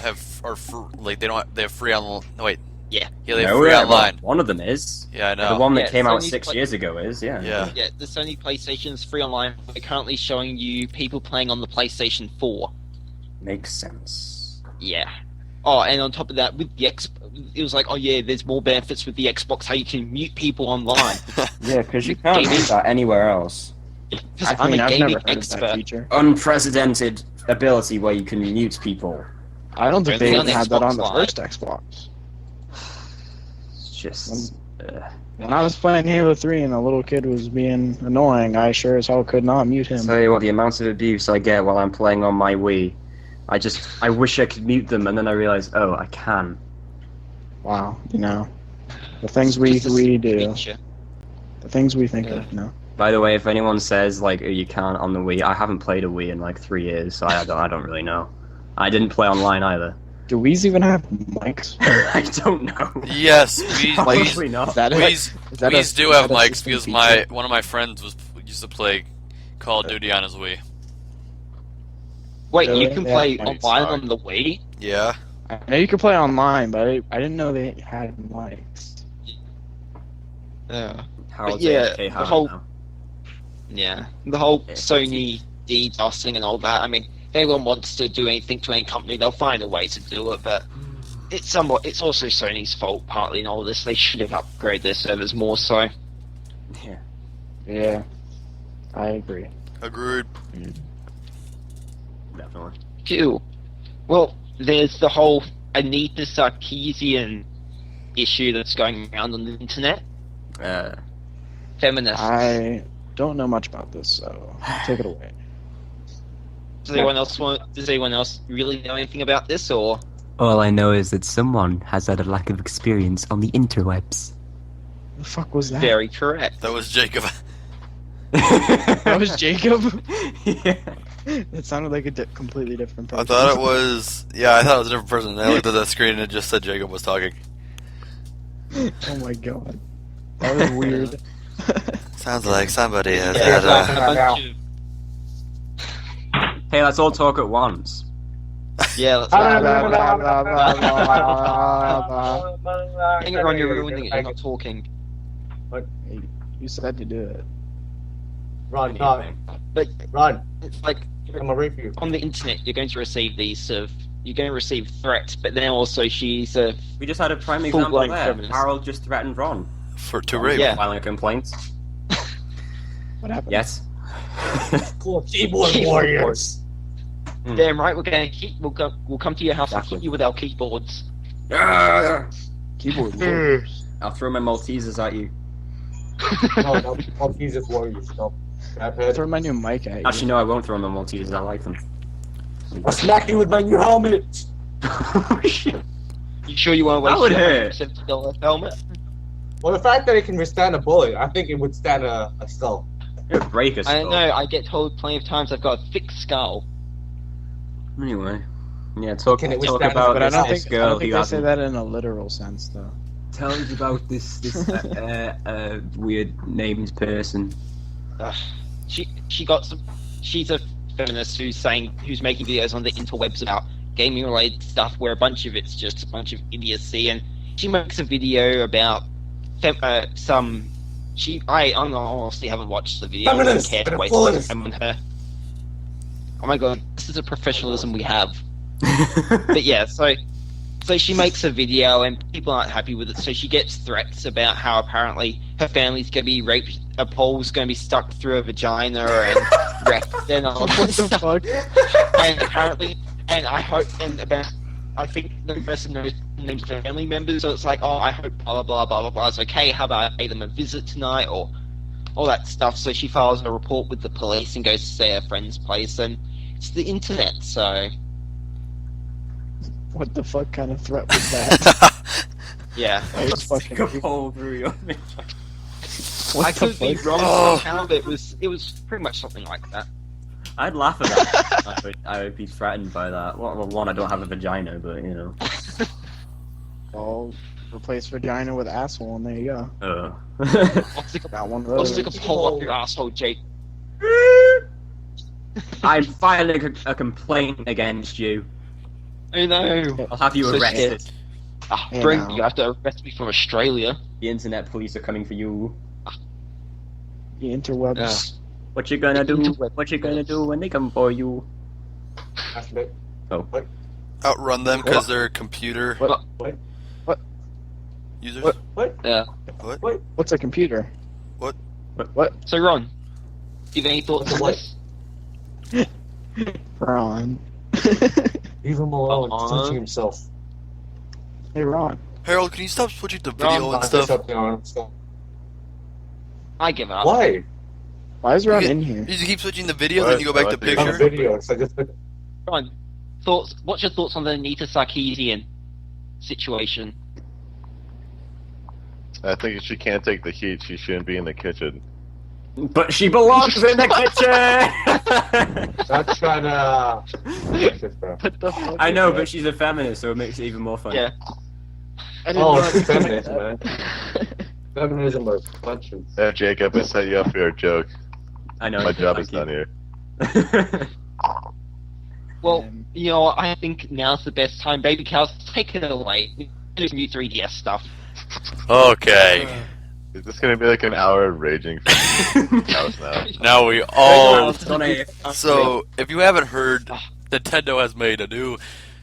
S5: have free on. No, wait.
S1: Yeah.
S5: Yeah, they have
S2: No,
S5: free
S2: well,
S5: online.
S2: one of them is.
S5: Yeah, I
S2: The
S5: know.
S2: one that
S1: Yeah,
S2: came out
S1: Sony's
S2: 6 years ago is, yeah.
S5: Yeah.
S1: Yeah, the Sony PlayStation's free online. We're currently showing you people playing on the PlayStation 4.
S2: Makes sense.
S1: Yeah. Oh, and on top of that, with the it was like, oh yeah, there's more benefits with the Xbox, how you can mute people online.
S2: Yeah, because you can't do that anywhere else.
S1: Because
S3: I
S1: I'm
S3: mean,
S1: a
S3: I've
S1: gaming
S3: never heard of
S1: expert.
S3: that feature.
S2: Unprecedented ability where you can mute people.
S3: I don't think
S1: Only
S3: they
S1: on
S3: even had that
S1: Xbox
S3: on the
S1: Live.
S3: first Xbox.
S2: It's just.
S3: When I was playing Halo 3 and a little kid was being annoying, I sure as hell could not mute him.
S2: Tell you what, the amount of abuse I get while I'm playing on my Wii, I wish I could mute them, and then I realize, oh, I can.
S3: Wow, the things we
S1: Just a
S3: do,
S1: feature.
S3: the things we think of,
S2: By the way, if anyone says like, oh, you can't on the Wii, I haven't played a Wii in like 3 years, so I don't really know. I didn't play online either.
S3: Do Wii's even have mics?
S2: I don't know.
S5: Yes,
S2: Probably not.
S3: Is that it?
S5: Wees do have mics because one of my friends used to play Call of Duty on his Wii.
S1: Wait,
S3: Really?
S1: you can
S3: Yeah,
S1: play
S3: mics
S1: online
S3: are.
S1: on the Wii?
S5: Yeah.
S3: I know you can play online, but I didn't know they had mics.
S1: Yeah.
S2: Harold's
S1: yeah,
S2: AFK
S1: the
S2: Harold
S1: whole-
S2: now.
S1: Yeah. The whole
S2: Yeah,
S1: Sony DDoSing and all that, I mean, if anyone wants to do anything to any company, they'll find a way to do it, but it's also Sony's fault partly in all this. They should have upgraded their servers more so.
S2: Yeah.
S3: Yeah, I agree.
S5: Agreed.
S2: Definitely.
S1: Cool. Well, there's the whole Anita Sarkeesian issue that's going around on the internet. Feminists.
S3: I don't know much about this, so take it away.
S1: Does anyone else really know anything about this, or?
S7: All I know is that someone has had a lack of experience on the interwebs.
S3: The fuck was that?
S1: Very correct.
S5: That was Jacob.
S3: That was Jacob?
S2: Yeah.
S3: It sounded like a completely different person.
S5: I thought it was. Yeah, I thought it was a different person. I looked at the screen and it just said Jacob was talking.
S3: Oh my god. That was weird.
S5: Sounds like somebody has
S1: Yeah,
S5: had
S1: like
S5: a.
S1: a bunch of,
S2: Hey, let's all talk at once.
S1: yeah, let's
S3: Blah, blah, blah, blah, blah, blah, blah.
S1: hang it on, you're ruining it, you're not talking.
S3: Hey, you said to do it.
S4: Run, talk.
S1: But
S4: Run.
S1: it's like,
S4: I'm gonna rape you.
S1: on the internet, you're going to receive you're going to receive threats, but then also she's
S2: We just had a prime
S1: Full
S2: example
S1: blown
S2: there.
S1: feminist.
S2: Harold just threatened Ron.
S5: To rape.
S1: Yeah.
S2: Filing a complaint.
S3: What happened?
S2: Yes.
S4: Keyboard warriors.
S1: damn right, we'll come to your house and
S2: Exactly.
S1: hit you with our keyboards.
S3: Keyboard warriors.
S2: I'll throw my Maltesers at you.
S4: No, Jesus warriors. No.
S3: Throw my new mic at you.
S2: Actually, no, I won't throw my Maltesers. I like them.
S4: I'll smack you with my new helmet.
S1: You sure you want to
S2: That
S1: waste
S2: would
S1: your
S2: hurt.
S1: $170 helmet?
S4: Well, the fact that it can withstand a bullet, I think it would stand a skull.
S2: It'd break us.
S1: I don't know, I get told plenty of times I've got a thick skull.
S2: Anyway. Yeah, talk
S4: Can it
S2: talk
S4: withstand
S2: about
S3: But I
S2: this,
S3: don't
S2: this
S3: think
S2: girl
S3: they
S2: who
S3: say
S2: hasn't.
S3: that in a literal sense, though.
S2: Tell us about this weird named person.
S1: She got some. She's a feminist who's making videos on the interwebs about gaming related stuff, where a bunch of it's just a bunch of idiocy, and she makes a video about some. I honestly haven't watched the video. I don't
S4: Feminist
S1: care to
S4: and
S1: waste
S4: influence.
S1: time on her. Oh my god, this is a professionalism we have. But yeah, so she makes a video and people aren't happy with it, so she gets threats about how apparently her family's going to be raped, a pole's going to be stuck through a vagina and wrecked and all
S3: What
S1: this
S3: the
S1: stuff.
S3: fuck?
S1: And apparently, and I think the person knows names of her family members, so it's like, oh, I hope blah blah blah blah blah blah is okay, how about I pay them a visit tonight, or all that stuff. So she files a report with the police and goes to stay at her friend's place, and it's the internet, so
S3: What the fuck kind of threat was that?
S1: yeah.
S3: It's fucking
S2: Stick a pole through your
S3: What
S1: I
S3: the
S1: could be
S3: fuck?
S1: wrong
S5: Oh.
S1: somehow, but it was pretty much something like that.
S2: I'd laugh at that. I would be threatened by that. Well, one, I don't have a vagina, but you know.
S3: Well, replace vagina with asshole, and there you go.
S1: I'll stick
S3: Got one of
S1: I'll
S3: those.
S1: stick a pole up your asshole, Jake.
S2: I'm filing a complaint against you.
S1: I know.
S2: I'll have you
S1: So
S2: arrested.
S3: Hey,
S1: Bring
S3: now.
S1: you have to arrest me from Australia.
S2: The internet police are coming for you.
S3: The interwebs.
S2: What you gonna do?
S1: Interweb.
S2: What you gonna do when they come for you?
S5: Outrun them because they're computer
S3: What?
S5: users.
S3: What?
S1: Yeah.
S3: What's a computer?
S1: So Ron, do you have any thoughts on
S4: What?
S1: this?
S3: Ron.
S4: Leave him alone.
S1: Uh-uh.
S4: He's touching himself.
S3: Hey, Ron.
S5: Harold, can you stop switching the video
S1: Wrong.
S5: and stuff?
S1: I give up.
S4: Why?
S3: Why is Ron
S5: You
S3: in here?
S5: You just keep switching the video,
S6: What?
S5: then you go back to
S6: I like
S4: On the
S5: picture.
S4: video. So just
S1: Ron, thoughts? What's your thoughts on the Anita Sarkeesian situation?
S6: I think if she can't take the heat, she shouldn't be in the kitchen.
S2: But she belongs in the kitchen.
S4: not trying to.
S3: What the fuck?
S2: I know, but she's a feminist, so it makes it even more fun.
S1: Yeah.
S3: I didn't
S4: Oh,
S3: know
S4: it's
S3: it was
S4: feminism,
S3: like
S4: man. Feminism or punches.
S6: Yeah, Jacob, I set you up for a joke.
S2: I know.
S6: My job
S2: thank
S6: is done here.
S2: you.
S1: Well, you know, I think now's the best time. Baby cows, take it away. Do some new 3DS stuff.
S5: Okay.
S6: Is this gonna be like an hour of raging for house now?
S5: Now we all.
S2: Oh,
S5: So, if you haven't heard, Nintendo has made a new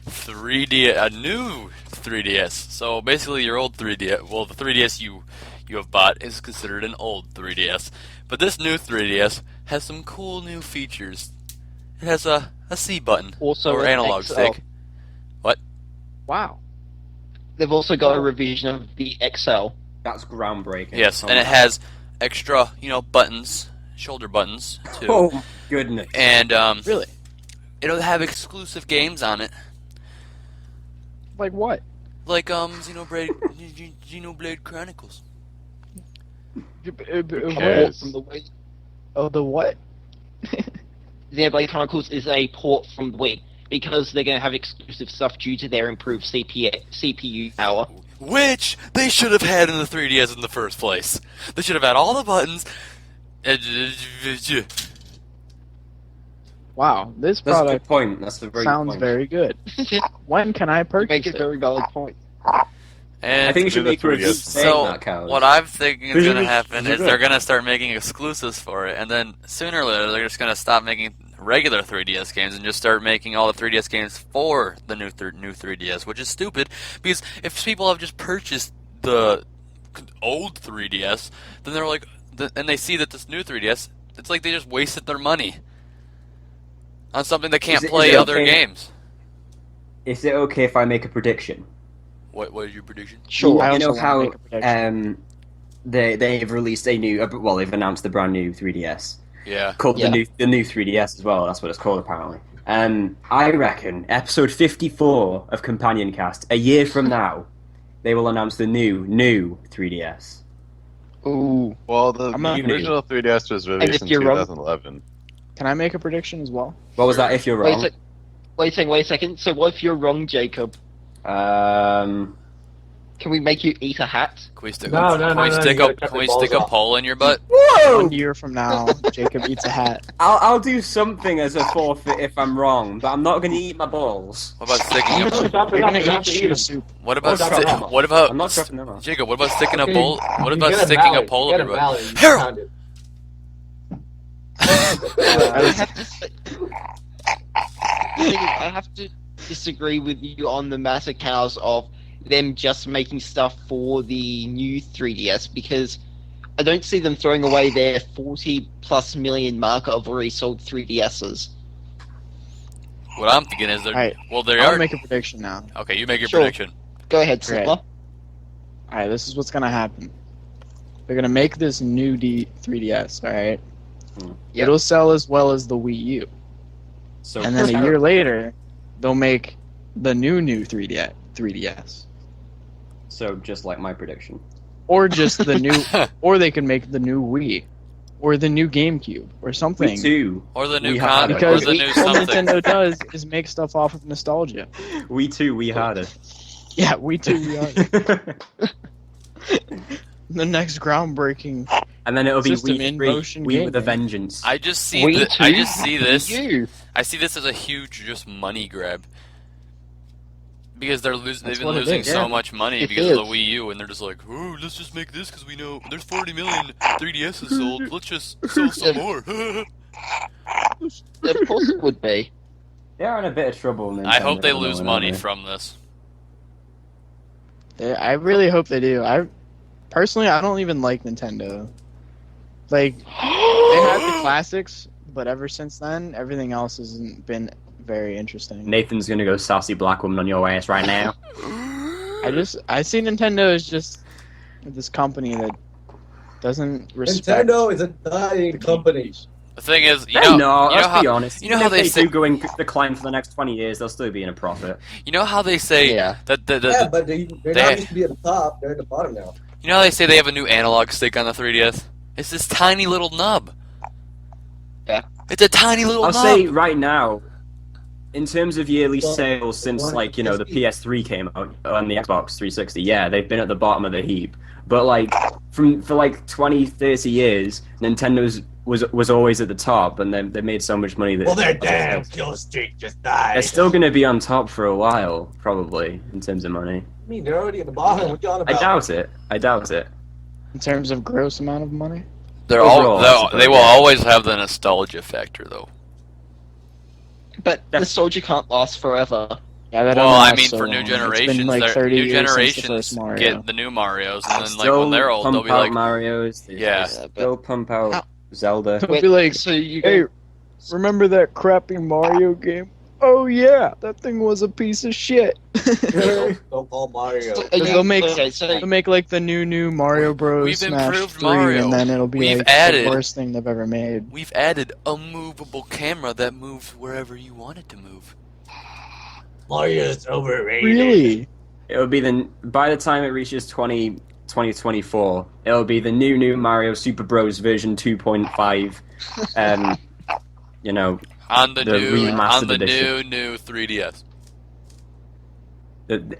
S5: 3DS. So basically, your old 3DS. Well, the 3DS you have bought is considered an old 3DS. But this new 3DS has some cool new features. It has a C button
S1: Also,
S5: or
S1: an
S5: analog
S1: XL.
S5: stick.
S3: Wow.
S1: They've also got a revision of the XL.
S2: That's groundbreaking.
S5: Yes,
S2: Oh
S5: and
S2: my
S5: it has extra, buttons, shoulder buttons too.
S2: Oh goodness.
S5: And
S3: Really?
S5: it'll have exclusive games on it,
S3: Like what?
S5: like Xenoblade Chronicles.
S6: cares?
S1: From the way
S3: Oh, the what?
S1: Xenoblade Chronicles is a port from the Wii, because they're going to have exclusive stuff due to their improved CPU power.
S5: Which they should have had in the 3DS in the first place. They should have had all the buttons.
S3: Wow, this
S2: That's a good
S3: product
S2: point. That's a very
S3: sounds
S2: good point.
S3: very good. When can I
S1: You
S3: purchase
S1: make a
S3: it?
S1: very valid point.
S5: And
S2: I think you should
S6: Do the
S2: make a review
S6: 3DS.
S2: saying
S5: so
S2: that, Cows.
S5: what I'm thinking is
S2: These
S5: going
S2: are
S5: to
S2: good.
S5: happen
S2: These are
S5: is
S2: good.
S5: they're going to start making exclusives for it, and then sooner or later they're just going to stop making regular 3DS games and just start making all the 3DS games for the new 3DS, which is stupid because if people have just purchased the old 3DS, then they're like, and they see that this new 3DS, it's like they just wasted their money on something that can't
S2: Is it
S5: play other
S2: okay?
S5: games.
S2: Is it okay if I make a prediction?
S5: What is your prediction?
S1: Sure.
S3: I
S2: You know
S3: also wanna
S2: how
S3: make a prediction.
S2: they've released a new they've announced the brand new 3DS
S5: Yeah.
S2: called
S1: Yeah.
S2: the new 3DS as well. That's what it's called apparently. I reckon episode 54 of CompanionCast, a year from now, they will announce the new 3DS.
S3: Ooh.
S6: Well, the
S3: I'm not-
S6: original 3DS was released
S1: if
S6: in
S1: you're wrong-
S6: 2011.
S3: Can I make a prediction as well?
S2: What was that? If you're
S1: Wait,
S2: wrong,
S1: Wait a second. So what if you're wrong, Jacob? Can we make you eat a hat?
S5: Can we stick,
S4: No,
S5: can we
S4: you
S5: stick,
S4: gotta
S5: a,
S4: cut
S5: can
S4: the
S5: we
S4: balls
S5: stick a
S4: off.
S5: pole in your butt?
S2: Whoa!
S3: 1 year from now, Jacob eats a hat.
S2: I'll do something as a forfeit if I'm wrong, but I'm not going to eat my balls.
S5: What about sticking a
S3: You're gonna eat shit soup.
S5: What about
S2: Oh, drop them off.
S5: what about
S2: I'm not dropping them off.
S5: Jacob? What about sticking a
S4: Okay,
S5: pole? What
S4: you
S5: about
S4: get
S5: sticking a
S4: mallet,
S5: pole
S4: you
S5: up
S4: get
S5: your
S4: a
S5: butt?
S4: mallet, you
S5: Here!
S4: pound it.
S1: I have to say, I have to disagree with you on the matter cows of them just making stuff for the new 3DS because I don't see them throwing away their 40+ million mark of already sold 3DSs.
S5: What I'm thinking is they're
S3: Alright,
S5: well, they
S3: I'll
S5: are.
S3: make a prediction now.
S5: Okay, you make your
S1: Sure.
S5: prediction.
S1: Go ahead,
S3: Great.
S1: Slipper.
S3: Alright, this is what's gonna happen. They're gonna make this new 3DS, alright?
S1: Yep.
S3: It'll sell as well as the Wii U.
S2: So
S3: And then a year later, they'll make the new 3DS.
S2: So just like my prediction.
S3: Or just the new, or they can make the new Wii. Or the new GameCube. Or something.
S2: Me too.
S5: Or the new
S2: We
S5: con,
S2: had it.
S5: or
S3: Because
S5: the new
S3: all
S5: something.
S3: Nintendo does is make stuff off of nostalgia.
S2: We too. We had it.
S3: Yeah, we too, we are. The next groundbreaking.
S2: And then it'll be
S3: System in
S2: Wii 3.
S3: motion
S2: Wii with a
S3: gaming.
S2: vengeance.
S5: I just see
S1: Wii
S5: I
S1: 2?
S5: just see this.
S1: You.
S5: I see this as a huge just money grab. Because they've
S3: That's
S5: been
S3: what it
S5: losing
S3: is,
S5: so
S3: yeah.
S5: much money
S1: It
S5: because of the
S1: is.
S5: Wii U, and they're just like, oh, let's just make this because we know there's 40 million 3DSs sold. Let's just sell some more.
S1: Of course it would be.
S2: They're in a bit of trouble.
S5: I hope
S2: Nintendo,
S5: they
S2: at the
S5: lose
S2: moment,
S5: money
S2: aren't they?
S5: from this.
S3: I really hope they do. Personally, I don't even like Nintendo. Like, they had the classics, but ever since then, everything else hasn't been very interesting.
S2: Nathan's gonna go sassy black woman on your ass right now.
S3: I see Nintendo as just this company that doesn't respect.
S4: Nintendo is a dying company.
S5: The thing is,
S2: No,
S5: you know
S2: let's
S5: how
S2: be honest.
S5: you know
S2: Even
S5: how
S2: if
S5: they say
S2: do go in decline for the next 20 years, they'll still be in a profit.
S5: you know how they say
S1: Yeah.
S5: that
S4: Yeah, but they're
S5: They-
S4: not used to be at the top. They're at the bottom now.
S5: you know how they say they have a new analog stick on the 3DS. It's this tiny little nub.
S1: Yeah.
S5: It's a tiny little
S2: I'll
S5: nub.
S2: say right now, in terms of yearly
S4: Well,
S2: sales since,
S4: why-
S2: like, you know, the PS3 came out on the Xbox 360, yeah, they've been at the bottom of the heap. But, like, for like 20, 30 years, Nintendo's was always at the top, and they made so much money that
S4: Well, their damn kill streak just died.
S2: they're still going to be on top for a while, probably, in terms of money.
S4: I mean, they're already at the bottom. What you on
S2: I
S4: about?
S2: doubt it. I doubt it.
S3: In terms of gross amount of money.
S5: They're
S2: overall, I
S5: all
S2: suppose,
S5: they will
S2: yeah.
S5: always have the nostalgia factor, though.
S1: But
S2: Yeah.
S1: nostalgia can't last forever.
S3: Yeah, that
S5: Well,
S3: only
S5: I
S3: lasts
S5: mean,
S3: so
S5: for new
S3: long.
S5: generations,
S3: it's been like 30
S5: new
S3: years since the
S5: generations
S3: first Mario.
S5: get the new Mario's, and then like
S2: Still
S5: when they're old, they'll
S2: pump
S5: be
S2: out
S5: like,
S2: Marios. They
S5: Yeah.
S2: still pump out
S1: How-
S2: Zelda.
S3: They'll be like,
S1: So you
S3: hey,
S1: go,
S3: remember that crappy Mario game? Oh yeah, that thing was a piece of shit.
S4: Don't call Mario.
S1: so are you-
S3: They'll make-
S1: okay, so
S3: They'll make like the new Mario Bros.
S5: We've
S3: Smash
S5: improved
S3: 3,
S5: Mario.
S3: and then it'll be
S5: We've
S3: like
S5: added-
S3: the worst thing they've ever made.
S5: we've added a movable camera that moves wherever you want it to move.
S4: Mario's overrated.
S3: Really?
S2: It'll be by the time it reaches 2024, it'll be the new Mario Super Bros. Version 2.5. You know,
S5: On the,
S2: The
S5: new
S2: remastered edition.
S5: new 3DS.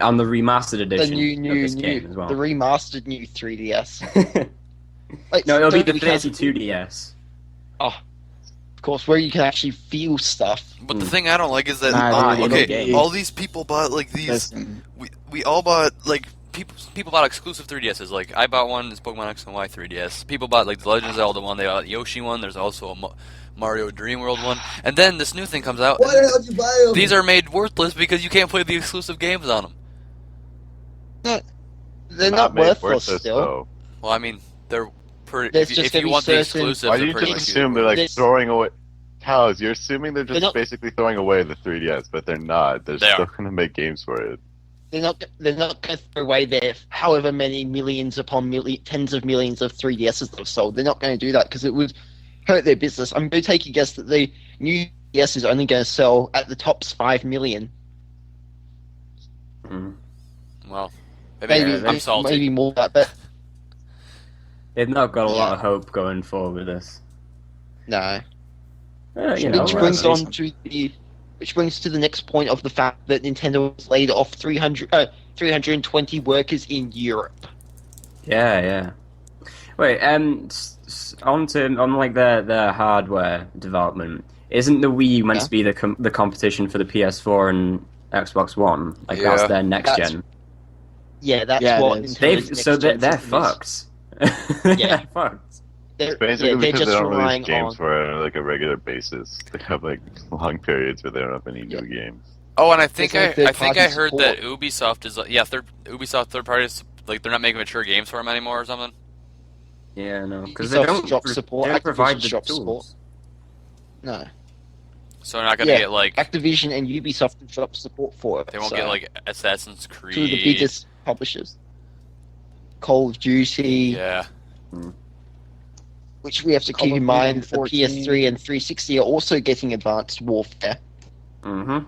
S2: on the remastered
S1: the
S2: edition
S1: new
S2: of this game as well.
S1: the remastered new 3DS. Like,
S2: No, it'll be
S1: don't
S2: the
S1: we can't-
S2: 32DS.
S1: Of course, where you can actually feel stuff.
S5: But the
S2: Hmm.
S5: thing I don't like is that
S3: Nah, dude,
S5: okay,
S2: it'll be-
S5: all these people bought like these.
S3: Listen,
S5: We all bought like people bought exclusive 3DSs. Like I bought one, it's Pokemon X and Y 3DS. People bought like the Legend of Zelda one. They bought the Yoshi one. There's also a Mario Dream World one. And then this new thing comes out.
S4: Why the hell did you buy them?
S5: These are made worthless because you can't play the exclusive games on them.
S1: They're not
S6: made
S1: worthless still.
S6: though.
S5: Well, I mean, they're pretty.
S1: There's
S5: If,
S1: just
S5: if
S1: gonna
S5: you
S1: be
S5: want the
S1: certain-
S5: exclusives,
S6: Why do
S5: they're
S6: you
S5: pretty
S6: just
S5: much
S6: assume they're like
S1: This-
S6: throwing away? Cows, you're assuming they're
S1: They're
S6: just
S1: not-
S6: basically throwing away the 3DS, but they're not. They're
S5: They
S6: still
S5: are.
S6: going to make games for it.
S1: They're not going to throw away their however many millions upon tens of millions of 3DSs they've sold. They're not going to do that because it would hurt their business. I'm going to take a guess that the new DS is only going to sell at the tops 5 million.
S2: Mhm.
S5: Well, maybe,
S1: Maybe
S5: I'm salty.
S1: maybe more than that, but
S2: They've not got a lot
S1: Yeah.
S2: of hope going forward with this.
S1: no.
S2: You know,
S1: Which brings
S2: whatever.
S1: on to the which brings us to the next point of the fact that Nintendo has laid off 320 workers in Europe.
S2: Yeah. Wait, on like the hardware development, isn't the Wii meant to be the competition for the PS4 and Xbox One? Like that's their next gen.
S1: Yeah, that's what
S3: it is.
S2: They're fucked. They're fucked.
S6: Basically,
S1: they're
S6: because
S1: just
S6: they don't
S1: relying
S6: release games
S1: on.
S6: for it on like a regular basis. They have like long periods where they don't have any new games.
S5: Oh, and I think
S1: There's no
S5: I think I heard
S1: third-party
S5: that Ubisoft is Ubisoft third parties, like they're not making mature games for them anymore or something.
S2: Yeah, no, because they
S1: Ubisoft's
S2: don't
S1: drop support,
S2: they don't provide
S1: Activision's
S2: the
S1: drop
S2: tools.
S1: support. No.
S5: So they're not gonna get like
S1: Activision and Ubisoft have drop support for it.
S5: they won't get like Assassin's Creed.
S1: two of the biggest publishers. Call of Duty,
S5: Yeah.
S1: which we have to
S3: Call
S1: keep
S3: of
S1: in mind.
S3: Duty
S1: The
S3: 14.
S1: PS3 and 360 are also getting Advanced Warfare.
S2: Mm-hmm.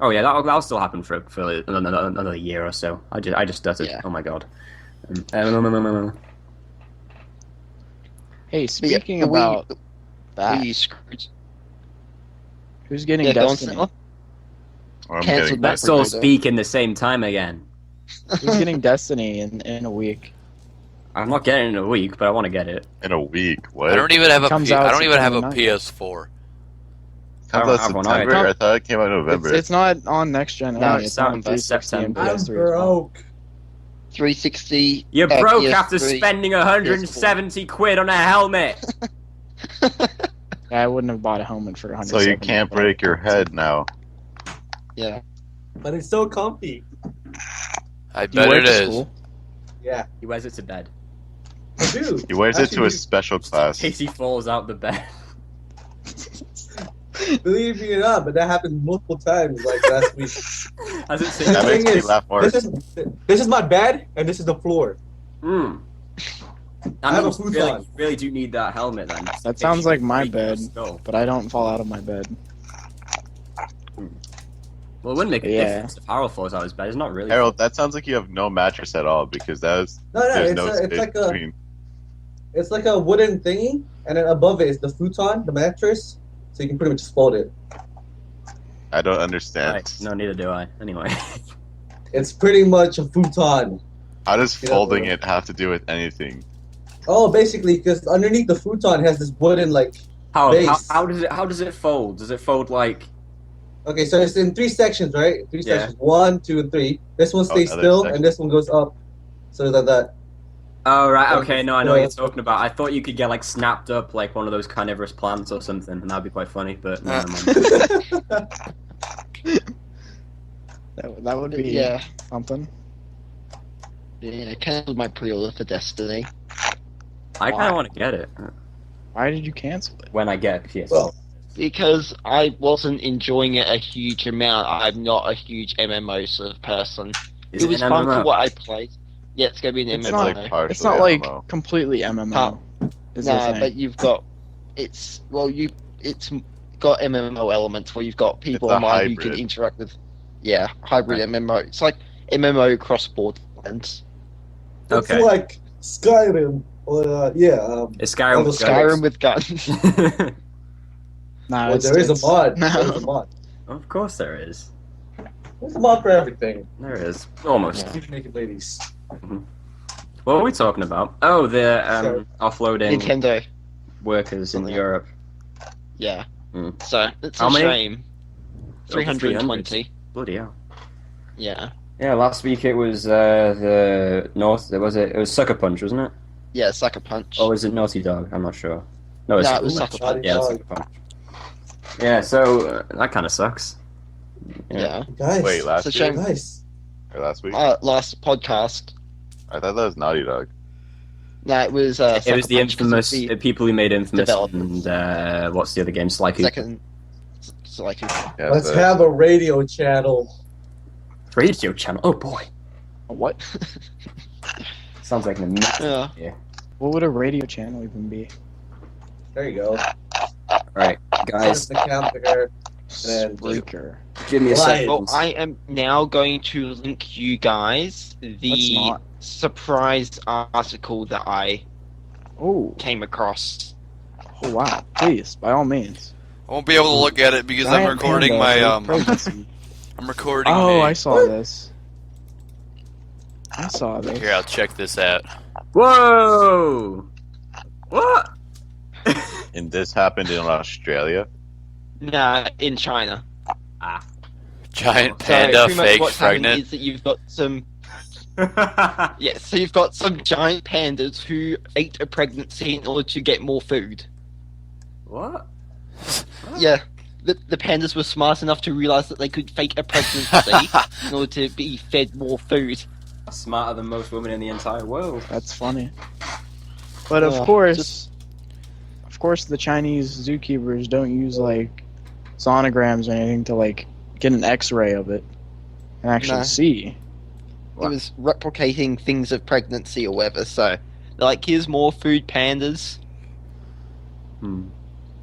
S2: Oh yeah, that'll still happen for another year or so. I just stuttered.
S1: Yeah.
S2: Oh my god.
S3: Hey, speaking
S1: the Wii-
S3: about that,
S1: Wii screwed.
S3: who's getting
S1: Yeah, go on,
S3: Destiny?
S1: Snell.
S6: Or I'm
S1: Cancelled
S6: getting
S1: that
S2: Let's
S1: for
S2: all
S1: though.
S2: speak in the same time again.
S3: Who's getting Destiny in a week?
S2: I'm not getting it in a week, but I want to get it.
S6: in a week. What?
S5: I don't even have a
S3: Comes out
S5: I don't even have a
S3: September 9th.
S5: PS4.
S2: I
S6: Comes
S2: don't
S6: out
S2: have one
S6: September.
S3: either.
S6: I thought it came out in November.
S3: It's not on next gen.
S1: No,
S3: only,
S1: it's
S3: on
S1: not.
S3: 360 and
S2: September.
S3: PS3 as well.
S1: 360.
S2: You broke after
S1: PS3.
S2: spending 170 quid on a helmet.
S3: Yeah, I wouldn't have bought a helmet for 100.
S6: So you can't break your head now.
S1: Yeah.
S4: But it's so comfy.
S5: I
S3: You
S5: bet
S3: wear
S5: it
S3: to
S5: is.
S3: school?
S4: Yeah,
S2: He wears it to bed.
S4: I do.
S6: He wears it
S4: Actually,
S6: to a special class.
S2: Casey falls out the bed.
S4: Believe me or not, but that happened multiple times, like last week.
S2: As it
S4: The
S2: says.
S6: That makes
S4: thing
S6: me
S4: is,
S6: laugh more.
S4: This is my bed, and this is the floor.
S2: Mm.
S4: I have a
S2: you
S4: futon.
S2: really do need that helmet then.
S3: That sounds like my
S2: Break your
S3: bed.
S2: skull.
S3: But I don't fall out of my bed.
S2: Well, it wouldn't make a
S3: Yeah.
S2: difference if Harold falls out of his bed. It's not really.
S6: Harold, that sounds like you have no mattress at all because there's
S4: It's
S6: no space
S4: like
S6: between.
S4: it's like a wooden thingy, and then above it is the futon, the mattress, so you can pretty much just fold it.
S6: I don't understand.
S2: Right. No, neither do I. Anyway.
S4: It's pretty much a futon.
S6: How does
S4: Yeah.
S6: folding it have to do with anything?
S4: Oh, basically, because underneath the futon has this wooden like.
S2: How
S4: Base.
S2: how does it fold? Does it fold like?
S4: Okay, so it's in 3 sections, right? 3
S2: Yeah.
S4: sections. 1, 2, and 3. This one stays
S6: another
S4: still,
S6: section.
S4: and this one goes up. So like that.
S2: Oh right,
S4: Yeah.
S2: okay. No, I know what you're talking about. I thought you could get like snapped up like one of those carnivorous plants or something, and that'd be quite funny. But no, man.
S3: That would be
S1: Yeah.
S3: something.
S1: Yeah, I cancelled my pre-order for Destiny.
S2: I kind of want to get it
S3: Why did you cancel it?
S2: when I get PS.
S4: Well,
S1: Because I wasn't enjoying it a huge amount. I'm not a huge MMO sort of person.
S2: Is
S1: It was
S2: an
S1: fun
S2: MMO?
S1: for what I played. Yeah, it's going to be an
S3: It's
S1: MMO.
S3: not
S6: Like partially
S3: It's not like
S6: MMO.
S3: completely MMO. Is the
S1: No,
S3: thing.
S1: but you've got it's got MMO elements where you've got people
S6: It's a
S1: online who can
S6: hybrid.
S1: interact with. Yeah, hybrid
S2: Right.
S1: MMO. It's like MMO cross borderlands.
S2: Okay.
S4: It's like Skyrim, or
S2: It's Skyrim.
S4: Oh,
S2: with
S1: Skyrim with guns.
S2: guns.
S3: Nah,
S4: well, there is a mod.
S3: No.
S4: There is a mod.
S2: Of course there is.
S4: There's a mod for everything.
S2: There is. Almost.
S1: Yeah.
S4: Naked ladies.
S2: What are we talking about? Oh, the
S4: Sorry.
S2: offloading
S1: Nintendo.
S2: workers in
S1: Something.
S2: Europe.
S1: Yeah.
S2: Hmm.
S1: So it's
S2: How
S1: a
S2: many?
S1: shame.
S2: Over
S1: 320.
S2: Bloody hell.
S1: Yeah.
S2: Yeah, last week it was the North. It was Sucker Punch, wasn't it?
S1: Yeah, Sucker Punch.
S2: Or was it Naughty Dog? I'm not sure. No,
S1: No, it was
S2: Punch.
S1: Sucker Punch.
S2: Yeah, it's Sucker Punch. Yeah, so that kind of sucks.
S1: Yeah.
S4: Guys.
S6: Wait, last
S1: It's a
S6: week
S1: shame.
S4: Guys.
S6: or last week?
S1: Last podcast.
S6: I thought that was Naughty Dog.
S1: No, it was.
S2: It
S1: Sucker
S2: was the
S1: Punch
S2: infamous
S1: the
S2: people who made Infamous
S1: developers.
S2: and what's the other game? Sly Cooper.
S1: second. It's like
S6: Yeah,
S4: Let's
S6: so-
S4: have a radio channel.
S2: Radio channel. Oh boy,
S1: what?
S2: sounds like an amazing.
S1: Yeah.
S3: What would a radio channel even be?
S4: There you go.
S2: Right, guys,
S4: Set the camp there. And
S3: Spreaker.
S2: give me a
S4: Lions.
S2: second.
S1: Well, I am now going to link you guys
S3: Let's
S1: the
S3: not.
S1: surprise article that I
S3: Oh,
S1: came across.
S3: oh wow! Please, by all means.
S5: I won't be able to look at it because I'm
S3: Giant
S5: recording
S3: panda
S5: my
S3: with pregnancy.
S5: I'm recording.
S3: Oh,
S5: me.
S3: I saw this. I saw this.
S5: Here, I'll check this out.
S2: Whoa! What?
S6: And this happened in Australia.
S1: Nah, in China.
S5: Giant
S1: So
S5: panda
S1: pretty much
S5: fake
S1: what's happening
S5: pregnant.
S1: is that you've got some so you've got some giant pandas who faked a pregnancy in order to get more food.
S2: What?
S1: Yeah. The pandas were smart enough to realize that they could fake a pregnancy in order to be fed more food.
S2: Smarter than most women in the entire world.
S3: That's funny. But of
S1: Oh,
S3: course, the Chinese zookeepers don't use like sonograms or anything to like get an X-ray of it and actually
S1: No.
S3: see.
S1: It was replicating things of pregnancy or whatever, so they're like, here's more food, pandas.
S2: Hmm.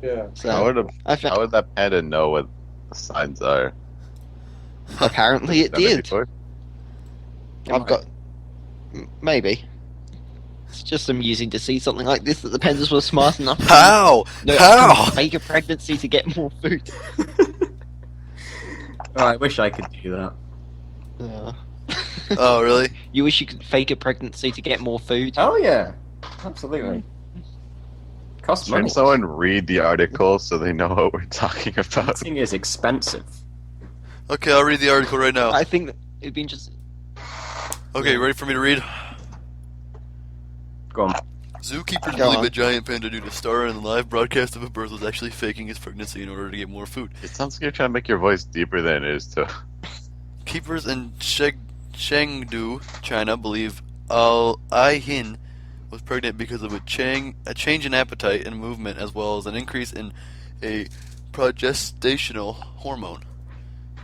S4: Yeah.
S1: So
S6: How
S1: I found,
S6: would that panda know what the signs are?
S1: apparently it
S6: Done it
S1: did.
S6: before?
S1: I've got maybe. It's just amusing to see something like this, that the pandas were smart enough to
S5: How? How?
S1: fake a pregnancy to get more food.
S2: Oh, I wish I could do that.
S5: Oh, really?
S1: You wish you could fake a pregnancy to get more food?
S2: Hell yeah. Absolutely. Costs
S6: Can
S2: money.
S6: someone read the article so they know what we're talking about?
S2: This thing is expensive.
S5: Okay, I'll read the article right now.
S1: I think that it'd be interesting.
S5: Okay, you ready for me to read?
S2: Go on.
S5: Zookeepers
S1: Go
S5: believe
S1: on.
S5: a giant panda due to star in the live broadcast of a birth was actually faking his pregnancy in order to get more food.
S6: It sounds like you're trying to make your voice deeper than it is to.
S5: Keepers in Chengdu, China, believe Ai Hin was pregnant because of a change in appetite and movement, as well as an increase in a progestational hormone.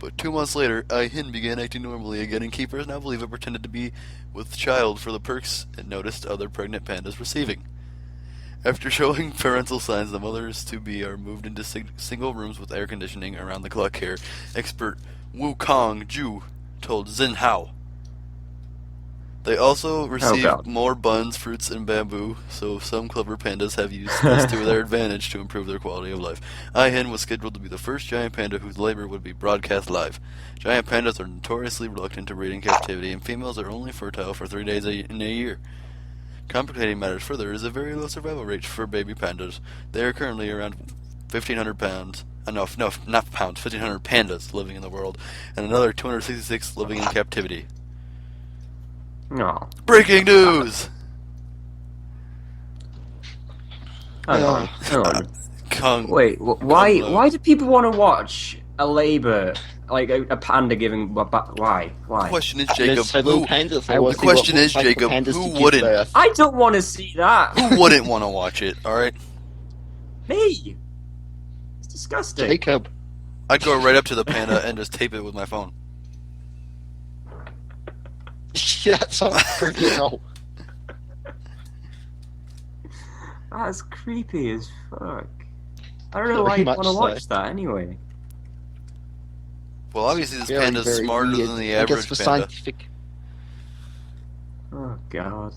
S5: But 2 months later, Ai Hin began acting normally again, and keepers now believe it pretended to be with child for the perks it noticed other pregnant pandas receiving. After showing parental signs, the mothers-to-be are moved into single rooms with air conditioning around-the-clock care. Expert Wukong Ju told Xinhao. They also receive
S2: God.
S5: more buns, fruits, and bamboo, so some clever pandas have used this to their advantage to improve their quality of life. Ai Hin was scheduled to be the first giant panda whose labor would be broadcast live. Giant pandas are notoriously reluctant to breed in captivity, and females are only fertile for 3 days in a year. Complicating matters further is a very low survival rate for baby pandas. They are currently around 1,500 pounds. No, not pounds, 1,500 pandas living in the world, and another 266 living in captivity.
S2: No.
S5: Breaking news!
S2: Hang on. Hang on.
S5: Kong.
S2: Wait, why?
S5: Kong
S2: Why do people want to watch a labor like a panda giving? Why?
S5: The
S2: Why?
S5: question is,
S1: There's
S5: Jacob,
S1: several
S5: who,
S1: pandas.
S2: The
S1: I want to see
S5: question
S1: what
S5: is,
S1: looks like for
S5: Jacob,
S1: pandas
S5: who
S1: to give
S5: wouldn't?
S1: birth.
S2: I don't want to see that.
S5: who wouldn't want to watch it, alright?
S2: Me. It's disgusting.
S1: Jacob.
S5: I'd go right up to the panda and just tape it with my phone.
S1: That sounds pretty cool.
S2: That's creepy as fuck. I don't know
S1: Very
S2: why you
S1: much
S2: want to
S1: so.
S2: watch that anyway.
S5: Well, obviously this
S1: Very,
S5: panda's
S1: very
S5: smarter
S1: weird.
S5: than the
S1: I guess
S5: average
S1: for
S5: panda.
S1: scientific.
S2: Oh god.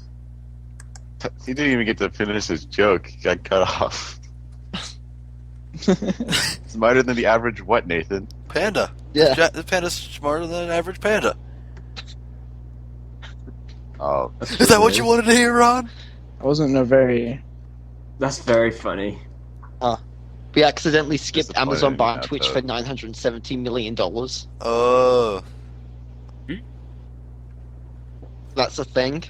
S6: He didn't even get to finish his joke. He got cut off. Smarter than the average what, Nathan?
S5: Panda.
S1: Yeah.
S5: The panda's smarter than an average panda.
S6: Oh,
S5: Is that what you wanted to hear, Ron?
S3: I wasn't a very.
S2: That's very funny.
S1: We accidentally skipped
S6: Disappointed
S1: Amazon
S6: in
S1: buying
S6: that,
S1: Twitch
S6: though.
S1: for $970 million.
S5: Oh.
S1: That's a thing.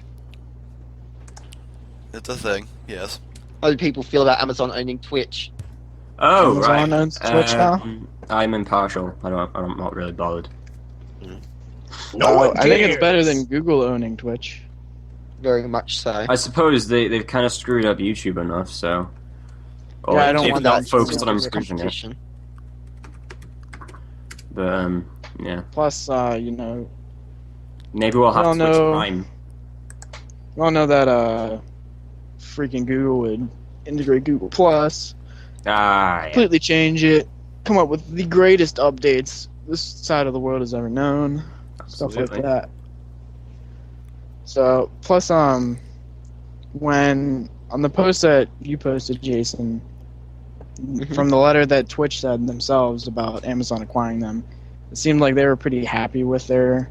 S5: It's a thing, yes.
S1: How do people feel about Amazon owning Twitch?
S2: Oh
S3: Amazon
S2: right.
S3: owns Twitch now?
S2: I'm impartial. I'm not really bothered.
S3: I think it's better than Google owning Twitch.
S1: Very much so.
S2: I suppose they've kind of screwed up YouTube enough, so. Or
S3: Yeah, I don't
S2: they've
S3: want
S2: not
S3: that
S2: focused on
S3: to
S2: improving it.
S1: competition.
S2: But yeah,
S3: Plus, you know,
S2: maybe we'll have
S3: I
S2: Twitch
S3: don't know.
S2: Prime.
S3: you all know that freaking Google would integrate Google Plus,
S2: Ah, yeah.
S3: completely change it, come up with the greatest updates this side of the world has ever known, stuff
S2: Absolutely.
S3: like that. So, plus, when on the post that you posted, Jason, From the letter that Twitch said themselves about Amazon acquiring them, it seemed like they were pretty happy with their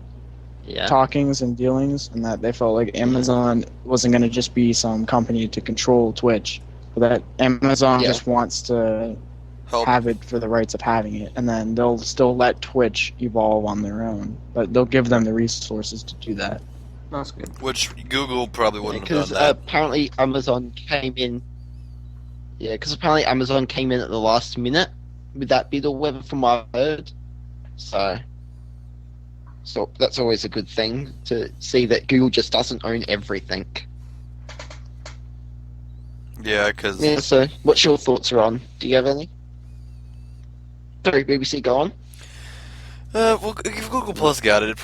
S1: Yeah.
S3: talkings and dealings, and that they felt like Amazon wasn't going to just be some company to control Twitch, but that Amazon
S1: Yeah.
S3: just wants to
S5: Help.
S3: have it for the rights of having it, and then they'll still let Twitch evolve on their own, but they'll give them the resources to do that.
S2: That's good.
S5: Which Google probably wouldn't have
S1: Because
S5: done that.
S1: apparently Amazon came in. Yeah, because apparently Amazon came in at the last minute with that bid or whatever, from what I heard. So that's always a good thing to see that Google just doesn't own everything.
S5: Yeah, because
S1: Yeah. So, what's your thoughts, Ron? Do you have any? Sorry, BBC, go on.
S5: well, if Google Plus got it, they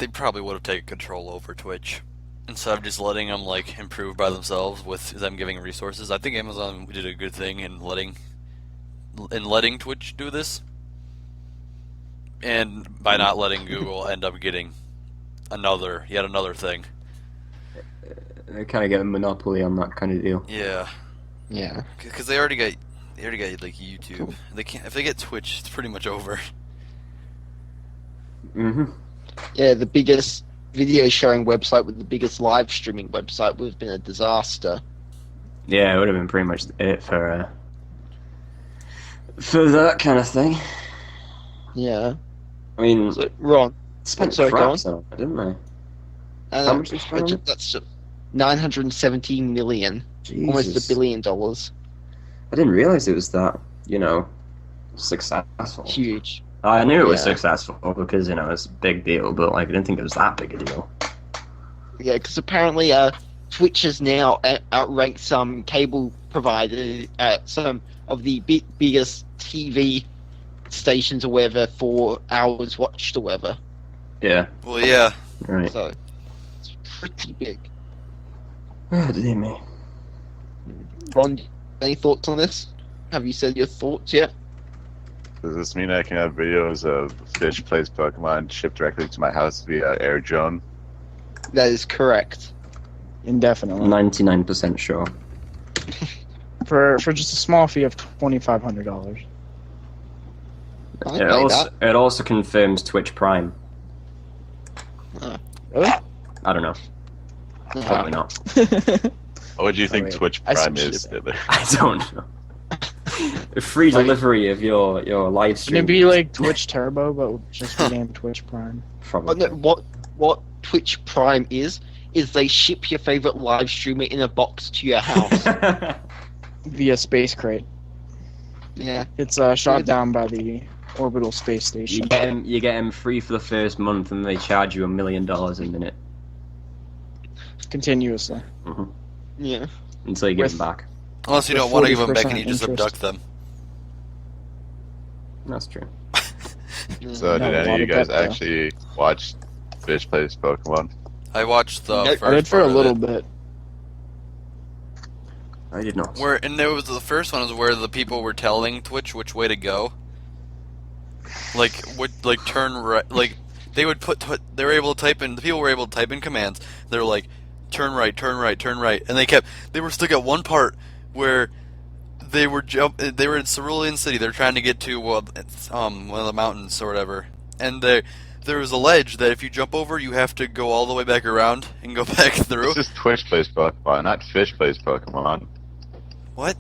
S5: probably would have taken control over Twitch instead of just letting them like improve by themselves with them giving resources. I think Amazon did a good thing in letting Twitch do this, and by not letting Google end up getting yet another thing.
S2: They kind of get a monopoly on that kind of deal.
S5: Yeah,
S1: Yeah.
S5: because they already got like YouTube. They can't if they get Twitch, it's pretty much over.
S2: Mm-hmm.
S1: Yeah, the biggest video sharing website with the biggest live streaming website would have been a disaster.
S2: Yeah, it would have been pretty much it for that kind of thing.
S1: Yeah.
S2: I mean,
S1: So, Ron,
S2: spent
S1: sorry, go on.
S2: craps on it, didn't they?
S1: How
S2: much is that?
S1: That's 917 million, almost
S2: Jesus.
S1: $1 billion.
S2: I didn't realize it was that, successful.
S1: Huge.
S2: I knew it was
S1: Yeah.
S2: successful because, it's a big deal, but, I didn't think it was that big a deal.
S1: Yeah, because apparently Twitch has now outranked some cable providers, some of the biggest TV stations or whatever for hours watched or whatever.
S2: Yeah,
S5: Well, yeah.
S2: right.
S1: So it's pretty big.
S2: Oh, dear me.
S1: Ron, any thoughts on this? Have you said your thoughts yet?
S6: Does this mean I can have videos of fish plays Pokemon shipped directly to my house via air drone?
S1: That is correct.
S3: Indefinitely.
S2: 99% sure.
S3: For just a small fee of $2,500.
S1: I'll
S2: It
S1: pay
S2: also,
S1: that.
S2: it also confirms Twitch Prime.
S3: Really?
S2: I don't know. Probably not.
S6: What would you think
S3: wait.
S6: Twitch
S3: I
S6: Prime
S3: switched
S6: is?
S3: it
S2: I don't know. Free delivery of your live
S3: Can
S2: stream.
S3: it be like Twitch Turbo, but just renamed Twitch Prime?
S1: Oh,
S2: Probably.
S1: no, what Twitch Prime is they ship your favorite live streamer in a box to your house.
S3: Via Space Crate.
S1: Yeah.
S3: It's shot down by the orbital space station.
S2: You get him free for the first month, and they charge you $1 million a minute
S3: Continuously.
S1: Yeah.
S2: until you give
S3: With-
S2: them back.
S5: Unless you
S3: With
S5: don't want to give them back and
S3: 40%
S5: you just
S3: interest.
S5: abduct them.
S2: That's true.
S6: So
S3: No,
S6: did
S3: a
S6: any
S3: lot
S6: of you
S3: of
S6: guys
S3: that, though.
S6: actually watch Fish Plays Pokemon?
S5: I watched the
S1: Nope.
S5: first
S3: I did for
S5: part
S3: a
S5: of
S3: little
S5: it.
S3: bit.
S2: I did not.
S5: And there was the first one is where the people were telling Twitch which way to go. Like turn right. Like they would they were able to type in. The people were able to type in commands. They were like, turn right, turn right, turn right, and they were stuck at one part where they were in Cerulean City. They're trying to get to one of the mountains or whatever, and there was a ledge that if you jump over, you have to go all the way back around and go back through.
S6: This is Twitch Plays Pokemon, not Fish Plays Pokemon.
S5: What?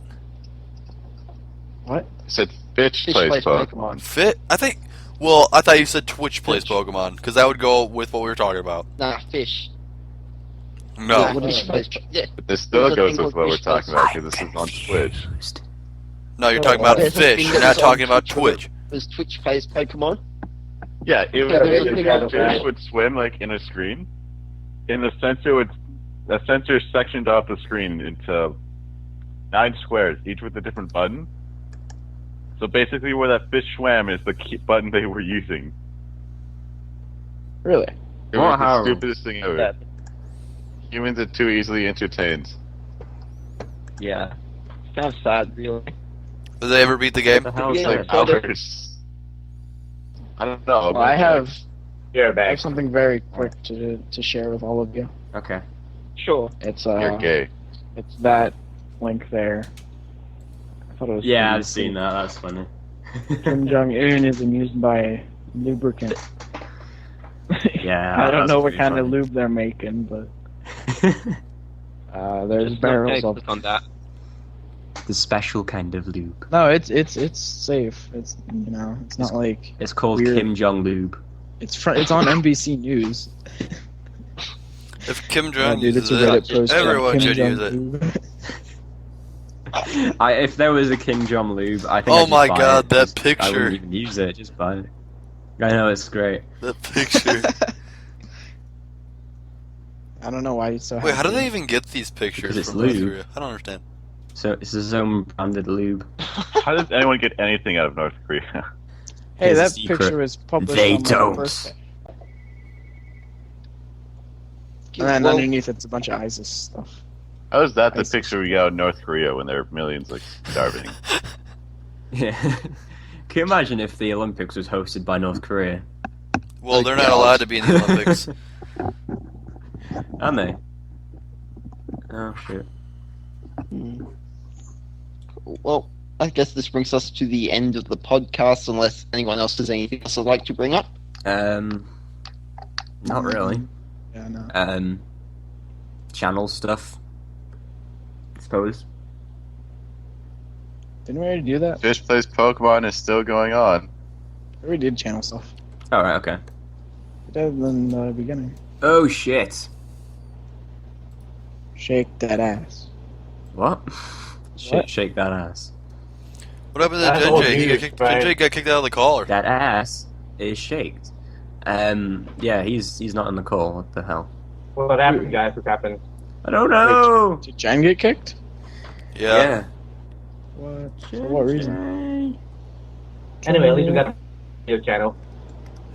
S6: I said Fish
S1: Fish
S6: Plays
S1: Plays
S6: Pokemon.
S5: I think. Well, I thought you said Twitch plays Pokemon because that would go with what we were talking about.
S1: Nah, fish.
S5: No.
S1: Yeah, Fish plays. Yeah.
S6: But this still
S1: There's a
S6: goes
S1: thing
S6: with
S1: called
S6: what we're
S1: Fish
S6: talking
S1: Plays.
S6: about because this is on Twitch.
S5: No, you're talking about
S1: There's a
S5: fish.
S1: thing
S5: You're not
S1: that's on
S5: talking about
S1: Twitch.
S5: Twitch.
S1: Does Twitch plays Pokemon?
S6: Yeah, it
S1: Yeah, there's a
S6: would
S1: thing
S6: the
S1: on
S6: fish
S1: Twitch.
S6: would swim like in a screen. And the sensor sectioned off the screen into 9 squares, each with a different button. So basically, where that fish swam is the key button they were using.
S3: Really?
S6: It was
S2: Wow.
S6: the stupidest thing ever.
S1: Yeah.
S6: Humans are too easily entertained.
S1: Yeah. Kind of sad, really.
S5: Did they ever beat the game?
S2: What the hell is
S1: Yeah.
S6: Like
S2: that?
S1: Well, there-
S6: hours. I don't know.
S3: Well, I have
S4: You're
S3: I
S4: back.
S3: have something very quick to share with all of you.
S2: Okay.
S1: Sure.
S3: It's
S6: You're gay.
S3: it's that link there. thought it was
S2: Yeah,
S3: pretty
S2: I've seen that. That's funny.
S3: Kim Jong Un is amused by lubricant.
S2: Yeah,
S3: I don't
S2: that's
S3: know what
S2: pretty
S3: kind of
S2: funny.
S3: lube they're making, but there's
S1: Just not
S3: barrels
S1: go
S3: of.
S1: click on that.
S7: The special kind of lube.
S3: No, it's safe. It's it's not like
S2: It's called
S3: Weird.
S2: Kim Jong Lube.
S3: it's on NBC News.
S5: If Kim
S3: Yeah,
S5: Jong
S3: dude,
S5: uses
S3: it's a Reddit
S5: it,
S3: post.
S5: everyone
S3: Kim
S5: should
S3: Jong
S5: use it.
S3: lube.
S2: If there was a Kim Jong Lube, I think.
S5: Oh
S2: I'd just
S5: my
S2: buy
S5: God,
S2: it.
S5: that
S2: I
S5: picture.
S2: wouldn't even use it. Just buy it. I know it's great.
S5: That picture.
S3: I don't know why he's so.
S5: Wait, how do
S3: happy.
S5: they even get these pictures
S2: Because it's
S5: from North
S2: lube.
S5: Korea? I don't understand.
S2: So it's his own branded lube.
S6: How does anyone get anything out of North Korea?
S3: Hey,
S2: Here's a
S3: that
S2: secret.
S3: picture was published
S2: They
S3: on my
S2: don't.
S3: birthday. And then
S1: Well,
S3: underneath it's a bunch of ISIS stuff.
S6: How is that the
S3: ISIS.
S6: picture we got of North Korea when there are millions like starving?
S2: Yeah. Can you imagine if the Olympics was hosted by North Korea?
S5: Well,
S1: Like
S5: they're not
S1: God.
S5: allowed to be in the Olympics.
S2: Aren't they? Oh shit.
S1: Well, I guess this brings us to the end of the podcast, unless anyone else has anything else they'd like to bring up.
S2: Not really.
S3: Yeah, no.
S2: Channel stuff. I suppose.
S3: Didn't we already do that?
S6: Fish Plays Pokemon is still going on.
S3: We already did channel stuff.
S2: Alright, okay.
S3: We did in the beginning.
S2: Oh shit.
S3: Shake that ass.
S2: What?
S3: What?
S2: Shake that ass.
S5: What happened to
S4: That's old
S5: JJ?
S4: news, right?
S5: JJ got kicked out of the caller.
S2: That ass is shaked. Yeah, he's not in the call. What the hell?
S4: What happened, guys? What happened?
S2: I don't know.
S3: Did Jen get kicked?
S5: Yeah.
S3: What? For what reason?
S4: Anyway, at least we got a video channel.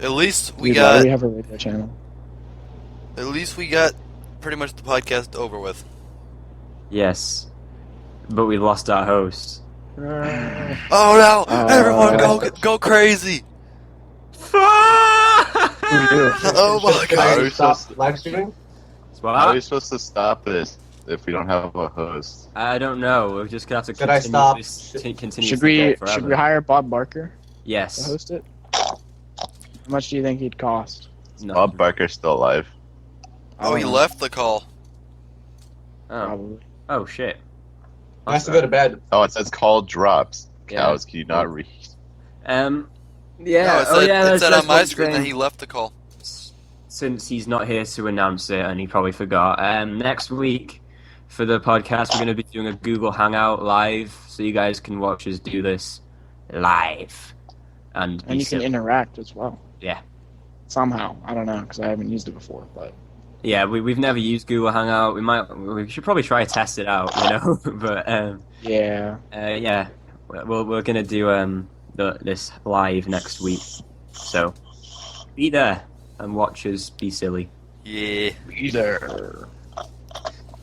S5: At least we
S3: Dude, why do
S5: got.
S3: we have a radio channel?
S5: At least we got pretty much the podcast over with.
S2: Yes, but we lost our host.
S5: Oh no! Everyone go crazy! Oh my
S6: How
S5: God!
S6: are we supposed
S4: Stop live streaming?
S6: How are we supposed to stop this if we don't have a host?
S2: I don't know. We're just gonna have to
S4: Should I
S2: continue
S4: stop?
S2: this. Continue
S3: Should
S2: this
S3: we
S2: like that
S3: should we
S2: forever.
S3: hire Bob Barker to
S2: Yes.
S3: host it? How much do you think he'd cost?
S2: No.
S6: Bob Barker's still alive.
S5: Oh, he left the call.
S2: Oh.
S3: Probably.
S2: Oh shit.
S4: I have to go to bed.
S6: Oh, it says call drops.
S2: Yeah.
S6: Cows, can you not read?
S2: Yeah.
S5: No,
S2: that's
S5: it said on my
S2: one
S5: screen that
S2: thing.
S5: he left the call.
S2: Since he's not here to announce it, and he probably forgot. Next week for the podcast, we're going to be doing a Google Hangout live, so you guys can watch us do this live, and
S3: And you can interact as well.
S2: Yeah.
S3: Somehow. I don't know, because I haven't used it before, but
S2: yeah, we've never used Google Hangout. We should probably try to test it out, you know. But
S3: yeah.
S2: yeah, we're gonna do this live next week, so be there and watch us be silly.
S5: Yeah.
S3: Either.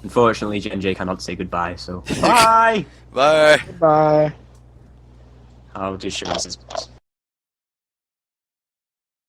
S2: Unfortunately, J cannot say goodbye, so bye.
S5: Bye.
S3: Goodbye.
S2: I'll just show us his